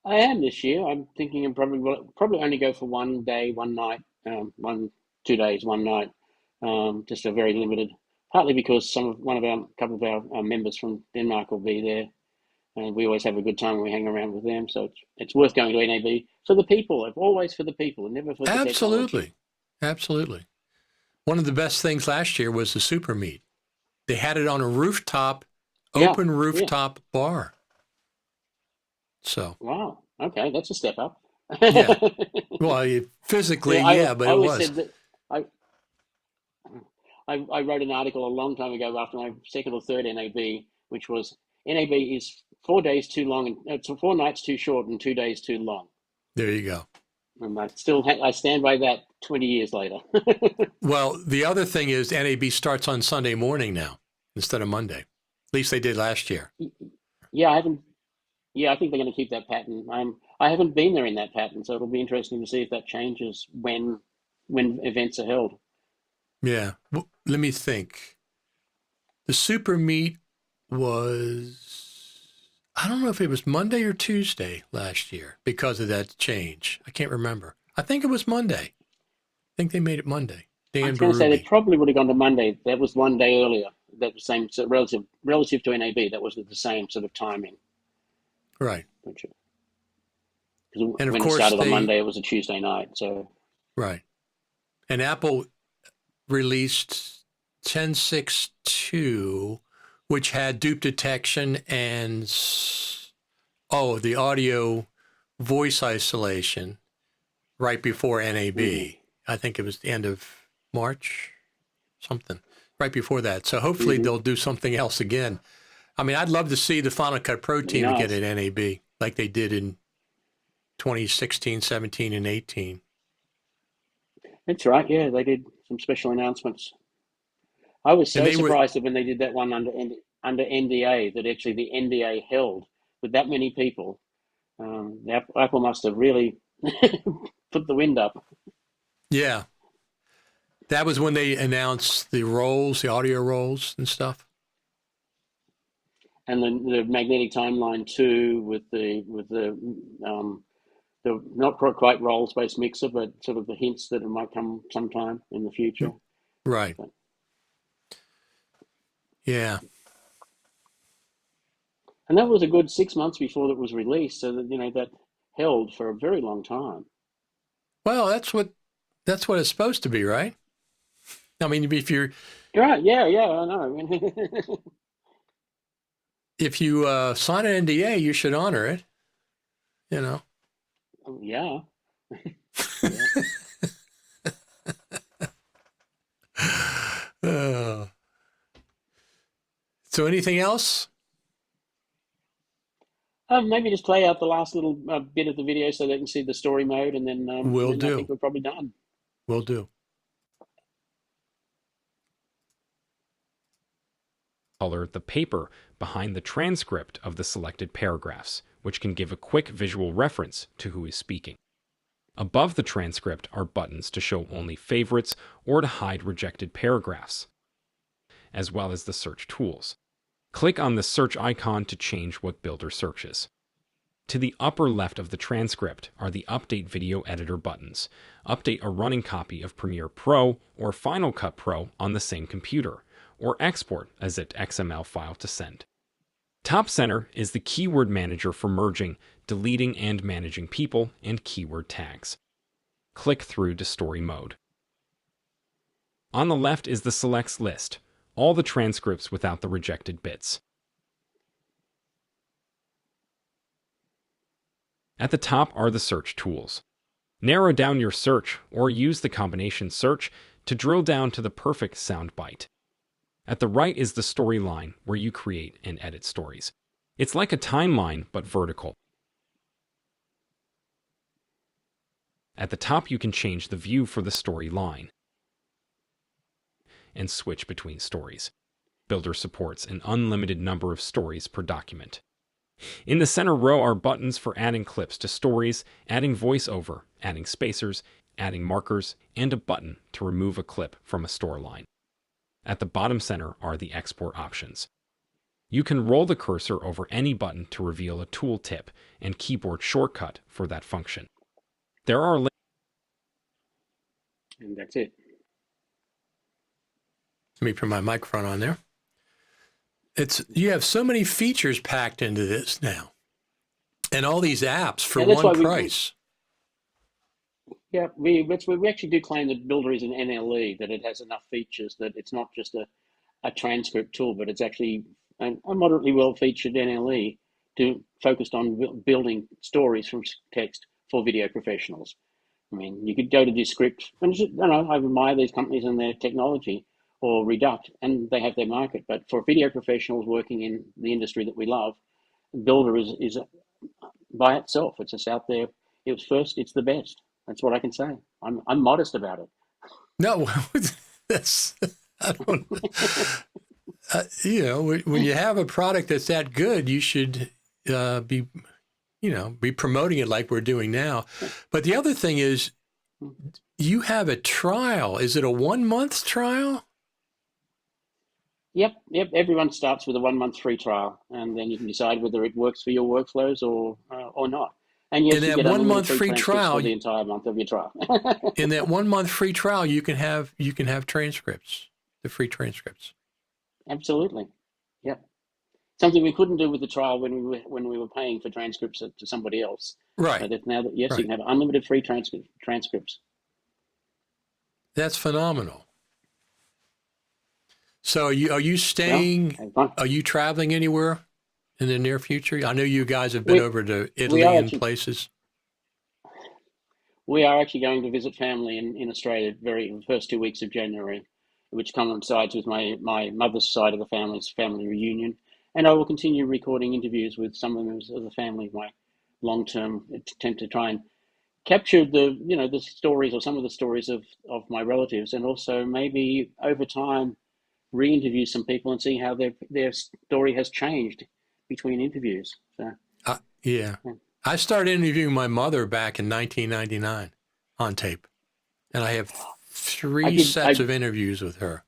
I am this year. I'm thinking of probably only go for 1 day, 1 night, 2 days, 1 night, just a very limited. Partly because couple of our members from Denmark will be there, and we always have a good time when we hang around with them. So it's worth going to NAB for the people. Always for the people, and never for the technology. Absolutely. One of the best things last year was the Super Meet. They had it on a rooftop, open rooftop bar. So. Wow. Okay, that's a step up. Yeah. Well, physically, but it was. Said that I wrote an article a long time ago after my second or third NAB, which was, NAB is 4 days too long, and it's 4 nights too short and 2 days too long. There you go. And I stand by that 20 years later. Well, the other thing is NAB starts on Sunday morning now instead of Monday. At least they did last year. Yeah, I think they're going to keep that pattern. I haven't been there in that pattern, so it'll be interesting to see if that changes when events are held. Yeah. Well, let me think. The super meet was, I don't know if it was Monday or Tuesday last year because of that change. I can't remember. I think it was Monday. I think they made it Monday. I was going to say they probably would have gone to Monday. That was 1 day earlier. That was same, so relative to NAB. That was the same sort of timing. Right. Because And of when course it started on Monday, it was a Tuesday night. So right. And Apple released 10.6.2, which had dupe detection and the audio voice isolation right before NAB. Mm-hmm. I think it was the end of March, something right before that. So hopefully they'll do something else again. I mean, I'd love to see the Final Cut Pro team again at NAB like they did in 2016, 17, and 18. That's right. Yeah, they did some special announcements. I was so surprised that when they did that one under NDA, that actually the NDA held with that many people. Apple must have really put the wind up. Yeah. That was when they announced the rolls, the audio rolls and stuff. And the magnetic timeline too, with the not quite roles-based mixer, but sort of the hints that it might come sometime in the future. Right. But, yeah. And that was a good 6 months before it was released, so that that held for a very long time. Well, that's what it's supposed to be, right? I mean, if you're right, yeah, I know. If you sign an NDA, you should honor it. Yeah. So anything else? Maybe just play out the last little bit of the video so they can see the story mode, and then I think we're probably done. Will do. Color the paper behind the transcript of the selected paragraphs, which can give a quick visual reference to who is speaking. Above the transcript are buttons to show only favorites or to hide rejected paragraphs, as well as the search tools. Click on the search icon to change what Builder searches. To the upper left of the transcript are the Update Video Editor buttons. Update a running copy of Premiere Pro or Final Cut Pro on the same computer, or export a zipped XML file to send. Top center is the keyword manager for merging, deleting, and managing people and keyword tags. Click through to story mode. On the left is the selects list, all the transcripts without the rejected bits. At the top are the search tools. Narrow down your search or use the combination search to drill down to the perfect sound bite. At the right is the storyline, where you create and edit stories. It's like a timeline, but vertical. At the top, you can change the view for the storyline and switch between stories. Builder supports an unlimited number of stories per document. In the center row are buttons for adding clips to stories, adding voiceover, adding spacers, adding markers, and a button to remove a clip from a storyline. At the bottom center are the export options. You can roll the cursor over any button to reveal a tooltip and keyboard shortcut for that function. There are links. And that's it. Let me put my microphone on there. You have so many features packed into this now, and all these apps for one price. We actually do claim that Builder is an NLE, that it has enough features that it's not just a transcript tool, but it's actually a moderately well-featured NLE focused on building stories from text for video professionals. I mean, you could go to Descript, and I admire these companies and their technology, or Reduct, and they have their market. But for video professionals working in the industry that we love, Builder is by itself. It's just out there. It was first. It's the best. That's what I can say. I'm modest about it. No, that's, I don't, when you have a product that's that good, you should be promoting it like we're doing now. But the other thing is, you have a trial. Is it a 1 month trial? Yep. Everyone starts with a 1 month free trial, and then you can decide whether it works for your workflows or not. And yes, In you that get 1 unlimited month free transcripts trial, for the entire month of your trial. in that 1 month free trial, you can have transcripts, the free transcripts. Absolutely. Yep. Something we couldn't do with the trial when we were paying for transcripts to somebody else. Right. So that now that yes, right. you can have unlimited free transcripts. That's phenomenal. So are you staying? Well, are you traveling anywhere in the near future? I know you guys have been over to Italy and places. We are actually going to visit family in Australia the first 2 weeks of January, which coincides with my mother's side of the family's family reunion. And I will continue recording interviews with some members of the family, my long-term attempt to try and capture the stories or some of the stories of my relatives, and also maybe over time re-interview some people and see how their story has changed between interviews. So yeah. I started interviewing my mother back in 1999 on tape, and I have three sets of interviews with her.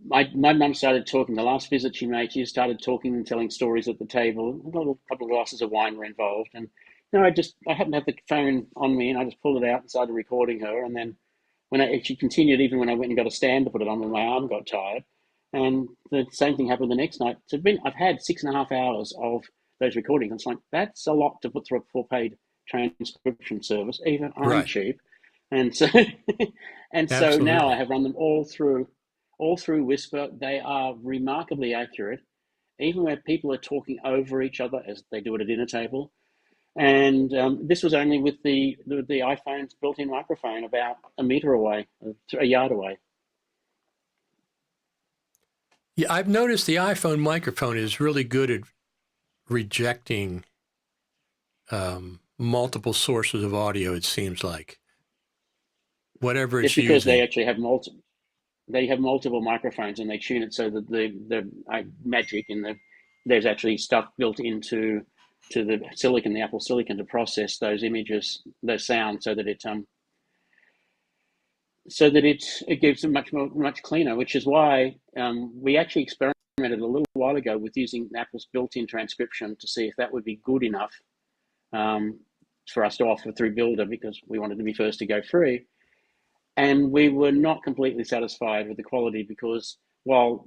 My mum started talking. The last visit she made, she started talking and telling stories at the table. A couple of glasses of wine were involved, and I happened to have the phone on me, and I just pulled it out and started recording her. And then she continued, even when I went and got a stand to put it on when my arm got tired. And the same thing happened the next night. So I've had 6.5 hours of those recordings. It's like, that's a lot to put through a full paid transcription service. Even I'm cheap. And so so now I have run them all through Whisper. They are remarkably accurate, even where people are talking over each other as they do at a dinner table. And this was only with the iPhone's built-in microphone about a meter away, a yard away. Yeah, I've noticed the iPhone microphone is really good at rejecting multiple sources of audio, it seems like. Whatever it's because using. They actually have multiple microphones, and they tune it so that the magic and there's actually stuff built into the silicon, the Apple silicon, to process those images, those sounds, so that it gives them much cleaner. Which is why we actually experimented a little while ago with using Apple's built-in transcription to see if that would be good enough for us to offer through Builder, because we wanted to be first to go free. And we were not completely satisfied with the quality, because while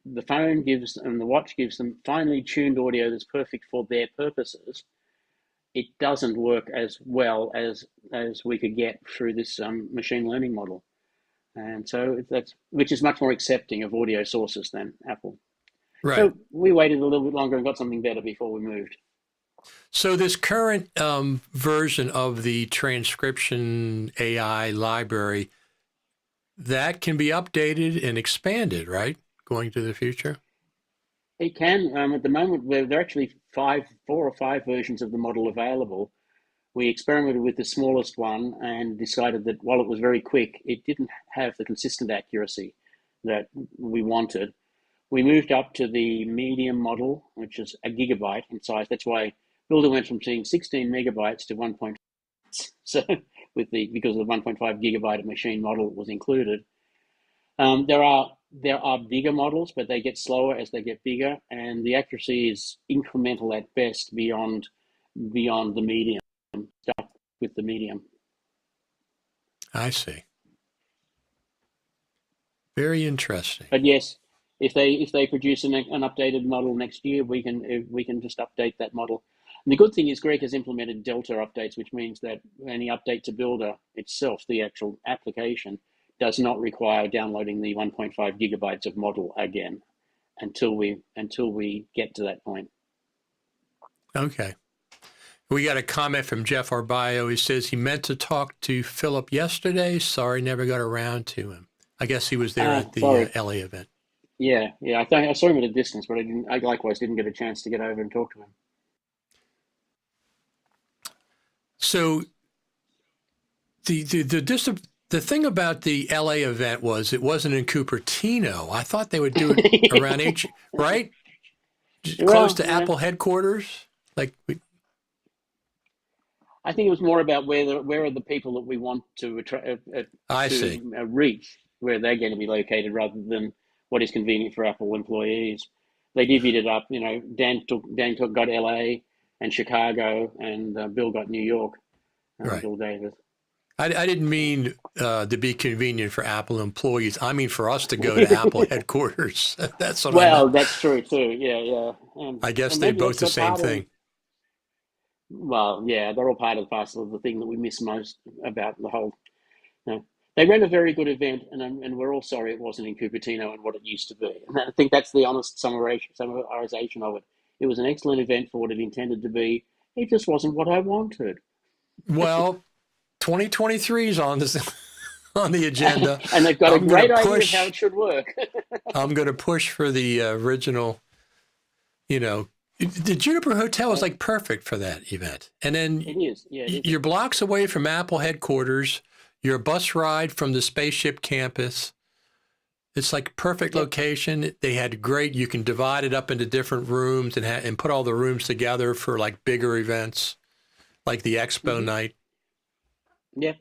the phone gives and the watch gives them finely tuned audio that's perfect for their purposes, it doesn't work as well as we could get through this machine learning model. And so which is much more accepting of audio sources than Apple. Right. So we waited a little bit longer and got something better before we moved. So this current version of the transcription AI library, that can be updated and expanded, right? Going to the future? It can. At the moment, there are actually 4 or 5 versions of the model available. We experimented with the smallest one and decided that while it was very quick, it didn't have the consistent accuracy that we wanted. We moved up to the medium model, which is a gigabyte in size. That's why Builder went from seeing 16 megabytes to 1.5. So because the 1.5 gigabyte machine model was included. There are bigger models, but they get slower as they get bigger, and the accuracy is incremental at best beyond the medium. Stuck with the medium. I see. Very interesting. But yes, if they produce an updated model next year, we can just update that model. And the good thing is Greg has implemented Delta updates, which means that any update to Builder itself, the actual application, does not require downloading the 1.5 gigabytes of model again until we get to that point. Okay. We got a comment from Jeff Arbaio. He says he meant to talk to Philip yesterday. Sorry, never got around to him. I guess he was there at the Sorry. LA event. Yeah, yeah. I saw him at a distance, but I likewise didn't get a chance to get over and talk to him. So the thing about the LA event was it wasn't in Cupertino. I thought they would do it around right? Close Well, to Apple headquarters. Like, I think it was more about where are the people that we want to I see. reach, where they're going to be located, rather than what is convenient for Apple employees. They divvied it up. Dan got LA and Chicago, and Bill got New York. Right. Bill Davis. I didn't mean to be convenient for Apple employees. I mean for us to go to Apple headquarters. That's what I Well, meant. that's true too. Yeah. I guess And they're maybe both the that's same part of, thing. well, yeah, they're all part of the parcel of the thing that we miss most about the whole. They ran a very good event, and we're all sorry it wasn't in Cupertino and what it used to be. And I think that's the honest summarization of it. It was an excellent event for what it intended to be. It just wasn't what I wanted. Well, 2023 is on this on the agenda. And they've got a I'm gonna great idea of push. how it should work. I'm going to push for the original. The Juniper Hotel is like perfect for that event. And then It is, yeah. It is. you're blocks away from Apple headquarters. You're a bus ride from the spaceship campus. It's like perfect location. They had great. You can divide it up into different rooms and put all the rooms together for like bigger events, like the expo night. Yeah.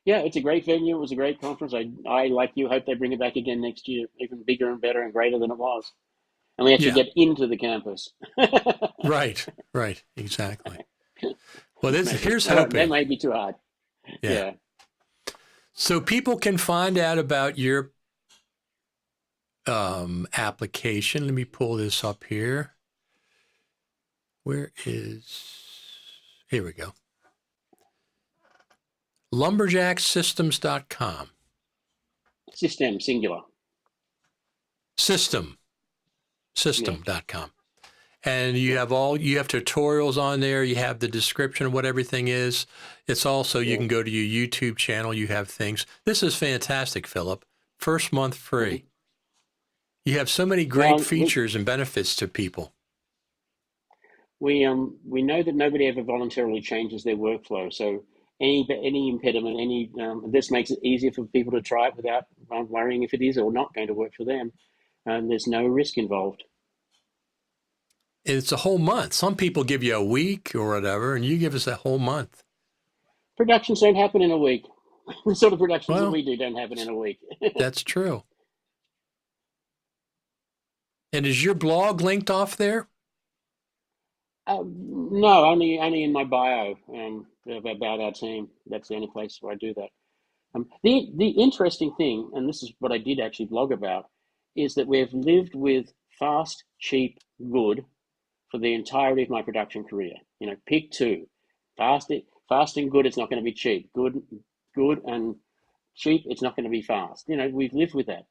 Yeah, it's a great venue. It was a great conference. I like you, hope they bring it back again next year, even bigger and better and greater than it was. And we actually Yeah. get into the campus. Right, exactly. Well, here's That hoping. may be too hard. Yeah. So people can find out about your application. Let me pull this up here. Here we go. LumberJackSystems.com. System, singular. System.com. And you have tutorials on there. You have the description of what everything is. It's also, you can go to your YouTube channel. You have things. This is fantastic, Philip. First month free. You have so many great features and benefits to people. We know that nobody ever voluntarily changes their workflow. So any impediment, this makes it easier for people to try it without worrying if it is or not going to work for them. There's no risk involved. It's a whole month. Some people give you a week or whatever, and you give us a whole month. Productions don't happen in a week. The sort of productions that we do don't happen in a week. That's true. And is your blog linked off there? No, only in my bio about our team. That's the only place where I do that. The interesting thing, and this is what I did actually blog about, is that we've lived with fast, cheap, good for the entirety of my production career. Pick two. Fast and good, it's not going to be cheap. Good and cheap, it's not going to be fast. We've lived with that.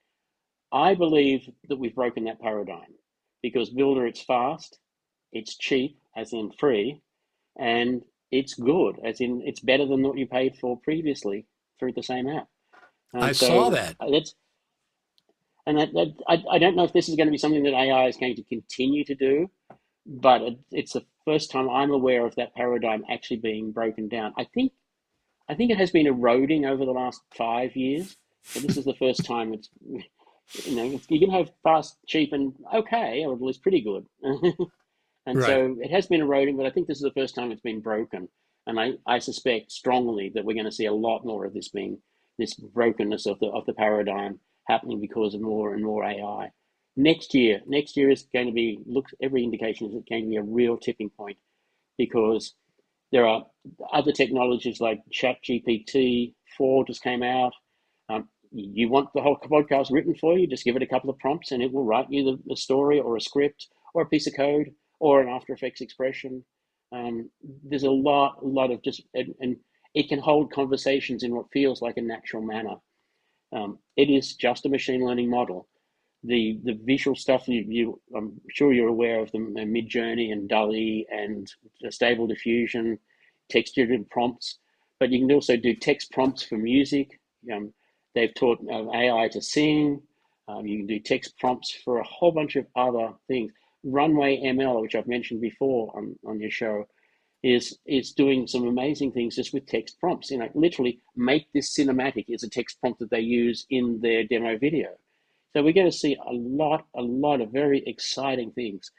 I believe that we've broken that paradigm, because Builder, it's fast, it's cheap, as in free, and it's good, as in it's better than what you paid for previously through the same app. I saw that. I don't know if this is going to be something that AI is going to continue to do, but it's the first time I'm aware of that paradigm actually being broken down. I think it has been eroding over the last 5 years, but this is the first time it's, you can have fast, cheap, and okay, or at least pretty good. And so it has been eroding, but I think this is the first time it's been broken. And I suspect strongly that we're going to see a lot more of this brokenness of the paradigm happening because of more and more AI. Next year is going to be, every indication is it's going to be a real tipping point, because there are other technologies like ChatGPT 4 just came out. You want the whole podcast written for you, just give it a couple of prompts and it will write you the story or a script or a piece of code or an After Effects expression. There's a lot of and it can hold conversations in what feels like a natural manner. It is just a machine learning model. The visual stuff, I'm sure you're aware of them, Midjourney and DALL-E and Stable Diffusion, textured prompts, but you can also do text prompts for music. They've taught AI to sing. You can do text prompts for a whole bunch of other things. Runway ML, which I've mentioned before on your show, is doing some amazing things just with text prompts. Literally make this cinematic is a text prompt that they use in their demo video. So we're going to see a lot of very exciting things.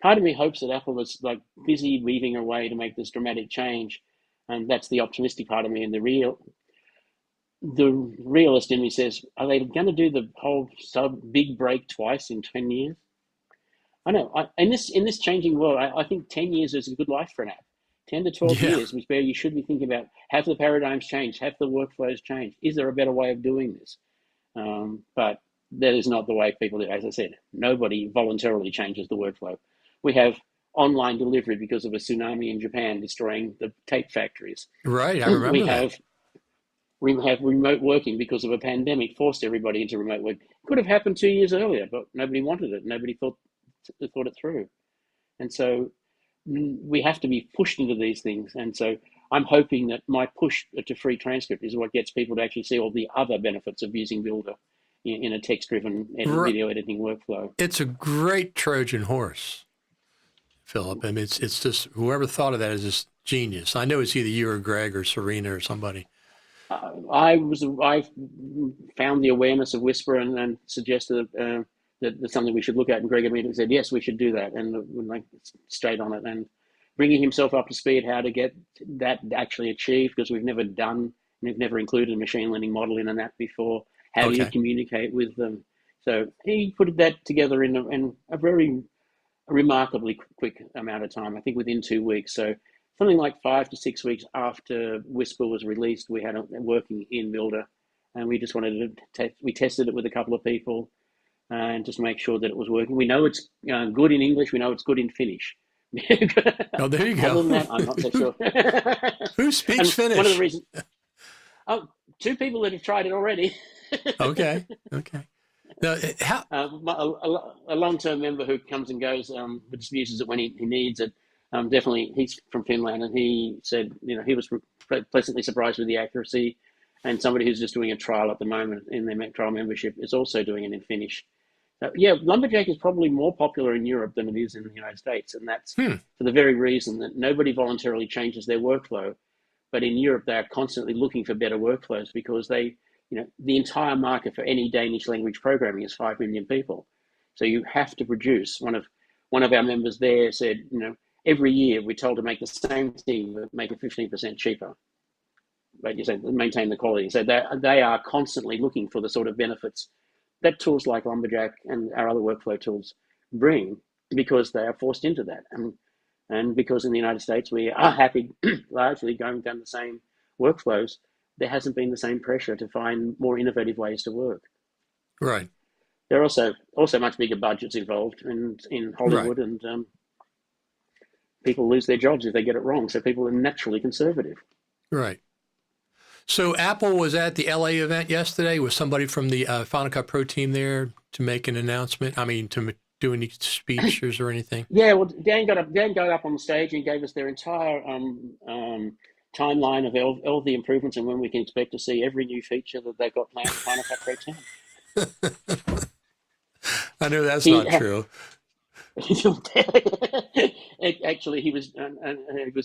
Part of me hopes that Apple was like busy weaving away to make this dramatic change, and that's the optimistic part of me. And the realist in me says, are they going to do the whole big break twice in 10 years? I know. In this changing world, I think 10 years is a good life for an app. 10 to 12 years is where you should be thinking about, have the paradigms changed? Have the workflows changed? Is there a better way of doing this? But that is not the way people do it. As I said, nobody voluntarily changes the workflow. We have online delivery because of a tsunami in Japan destroying the tape factories. Right, I remember that. We have remote working because of a pandemic forced everybody into remote work. It could have happened 2 years earlier, but nobody wanted it. Nobody thought it through. And so we have to be pushed into these things. And so I'm hoping that my push to free transcript is what gets people to actually see all the other benefits of using Builder in a text-driven video editing workflow. It's a great Trojan horse, Philip. I mean, it's just, whoever thought of that is just genius. I know it's either you or Greg or Serena or somebody. I found the awareness of Whisper and suggested that that's something we should look at. And Greg immediately said, yes, we should do that. And like straight on it and bringing himself up to speed, how to get that actually achieved, because we've never included a machine learning model in an app before. How do you communicate with them? So he put that together in a very remarkably quick amount of time, I think within 2 weeks. So something like 5 to 6 weeks after Whisper was released, we had it working in Builder, and we just wanted to we tested it with a couple of people and just make sure that it was working. We know it's good in English. We know it's good in Finnish. Oh, there you go. Other than that, I'm not so sure. Who speaks Finnish? One of the reasons, two people that have tried it already. Okay. Now, a long-term member who comes and goes, but just uses it when he needs it. Definitely, he's from Finland, and he said, he was pleasantly surprised with the accuracy. And somebody who's just doing a trial at the moment in their trial membership is also doing it in Finnish. LumberJack is probably more popular in Europe than it is in the United States, and that's for the very reason that nobody voluntarily changes their workflow. But in Europe, they are constantly looking for better workflows because the entire market for any Danish language programming is 5 million people. So you have to produce. One of our members there said, every year we're told to make the same thing, but make it 15% cheaper. But you say maintain the quality. So they are constantly looking for the sort of benefits that tools like LumberJack and our other workflow tools bring, because they are forced into that. And because in the United States we are happy largely going down the same workflows, there hasn't been the same pressure to find more innovative ways to work. Right. There are also much bigger budgets involved in Hollywood, right. And people lose their jobs if they get it wrong. So people are naturally conservative. Right. So Apple was at the LA event yesterday. Was somebody from the Final Cut Pro team there to make an announcement? I mean, to do any speeches or anything? Yeah, well, Dan got up on the stage and gave us their entire timeline of all the improvements and when we can expect to see every new feature that they've got planned for Final Cut Pro 10. I know that's not true. Actually, he was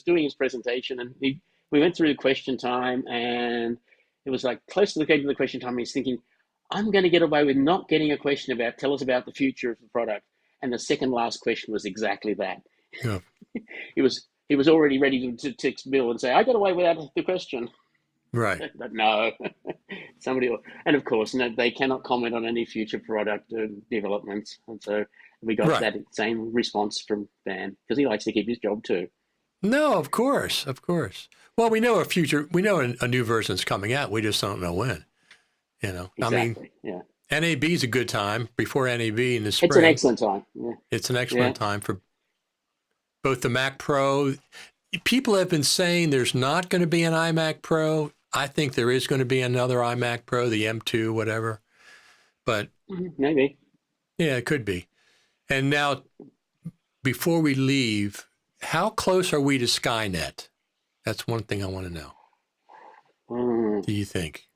doing his presentation, and we went through the question time, and it was like close to the end of the question time. He's thinking, I'm going to get away with not getting a question about, tell us about the future of the product. And the second last question was exactly that. Yeah. He was already ready to text Bill and say, I got away without the question. Right. But no, somebody else. And of course, no, they cannot comment on any future product developments. And so we got that same response from Dan, because he likes to keep his job too. No, of course. Well, we know a new version's coming out. We just don't know when. Exactly. I mean, yeah. NAB is a good time before NAB in the spring. It's an excellent time. Yeah. It's an excellent time for both the Mac Pro. People have been saying there's not going to be an iMac Pro. I think there is going to be another iMac Pro, the M2, whatever. But maybe. Yeah, it could be. And now, before we leave, how close are we to Skynet? That's one thing I want to know. Do you think?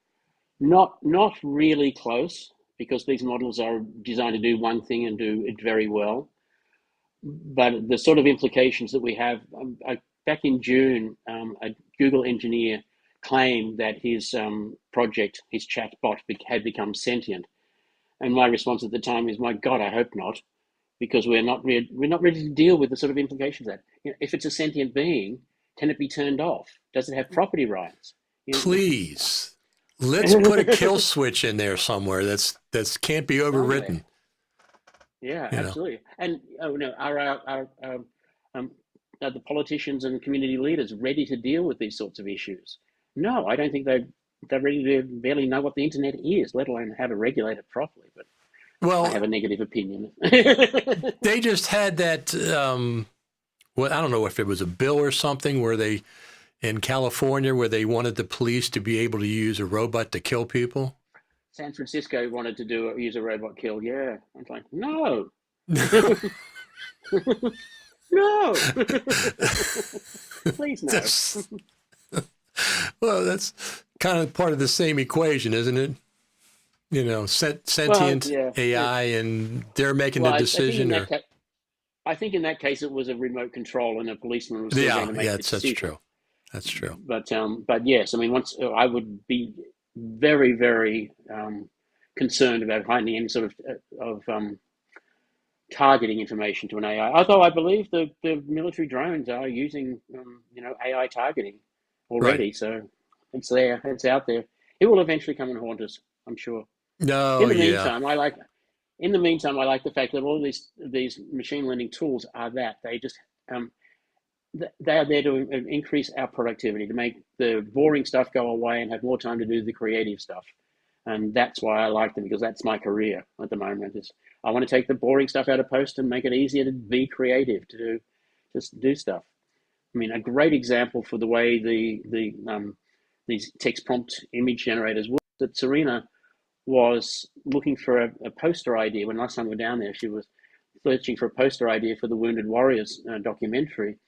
Not really close, because these models are designed to do one thing and do it very well. But the sort of implications that we have, back in June, a Google engineer claimed that his project, his chat bot, had become sentient. And my response at the time is, my God, I hope not, because we're not ready to deal with the sort of implications of that. If it's a sentient being, can it be turned off? Does it have property rights? Please, let's put a kill switch in there somewhere that's can't be overwritten. Yeah, absolutely. And are the politicians and community leaders ready to deal with these sorts of issues? No, I don't think they're ready to barely know what the internet is, let alone how to regulate it properly. But I have a negative opinion. They just had that. Well, I don't know if it was a bill or something where they, in California, where they wanted the police to be able to use a robot to kill people. San Francisco wanted to use a robot kill. Yeah, I was like, no. No. Please no. Well, that's kind of part of the same equation, isn't it? Sentient AI, and they're making the decision. I think in that case it was a remote control, and a policeman was going to make the decision. That's true. That's true. But yes, I mean, once I would be very, very concerned about finding any sort of targeting information to an AI. Although I believe the military drones are using AI targeting already, right. So it's there, it's out there. It will eventually come and haunt us, I'm sure. No, In the meantime, I like the fact that all these machine learning tools are that they just they are there to increase our productivity, to make the boring stuff go away and have more time to do the creative stuff. And that's why I like them, because that's my career at the moment. I want to take the boring stuff out of post and make it easier to be creative, to just do stuff. I mean, a great example for the way these text prompt image generators work, that Serena was looking for a poster idea. When last time we were down there, she was searching for a poster idea for the Wounded Warriors documentary.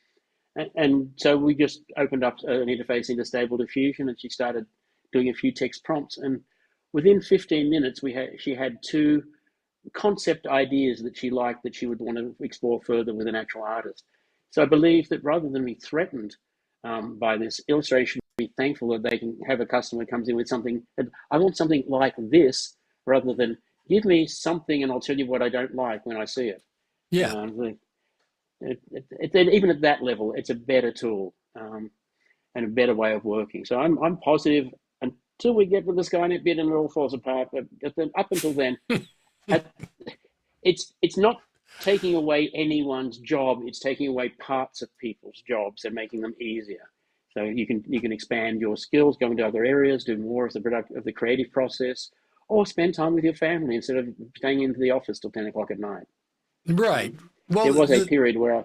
And so we just opened up an interface into Stable Diffusion, and she started doing a few text prompts. And within 15 minutes, she had 2 concept ideas that she liked, that she would want to explore further with an actual artist. So I believe that rather than be threatened by this illustration, be thankful that they can have a customer who comes in with something. I want something like this, rather than give me something and I'll tell you what I don't like when I see it. Yeah. Even at that level, it's a better tool and a better way of working. So I'm positive until we get to the Skynet bit and it all falls apart. But up until then, it's not taking away anyone's job. It's taking away parts of people's jobs and making them easier. So you can expand your skills, go into other areas, do more of the creative process, or spend time with your family instead of staying into the office till 10 o'clock at night. Right. Well, there was a period where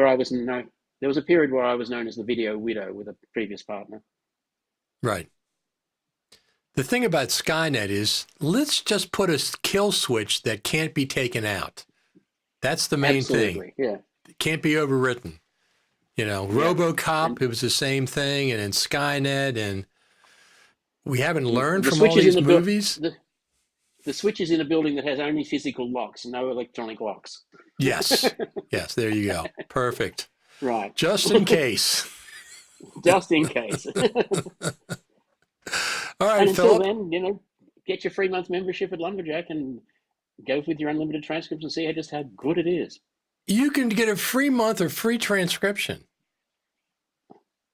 I was known as the video widow with a previous partner. Right. The thing about Skynet is, let's just put a kill switch that can't be taken out. That's the main thing. Yeah. It can't be overwritten. RoboCop, it was the same thing, and in Skynet, and we haven't learned from all these movies. The switch is in a building that has only physical locks, no electronic locks. Yes. Yes, there you go. Perfect. Right. Just in case. Just in case. All right, and until Philip. then, get your free month membership at LumberJack and go with your unlimited transcripts and see just how good it is. You can get a free month of free transcription.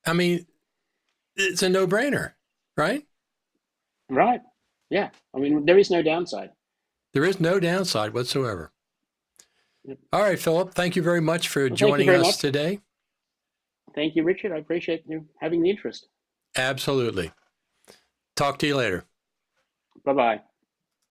I mean, it's a no-brainer, right? Right. Yeah. I mean, there is no downside. There is no downside whatsoever. Yep. All right, Philip, thank you very much for joining us today. Thank you, Richard. I appreciate you having the interest. Absolutely. Talk to you later. Bye-bye.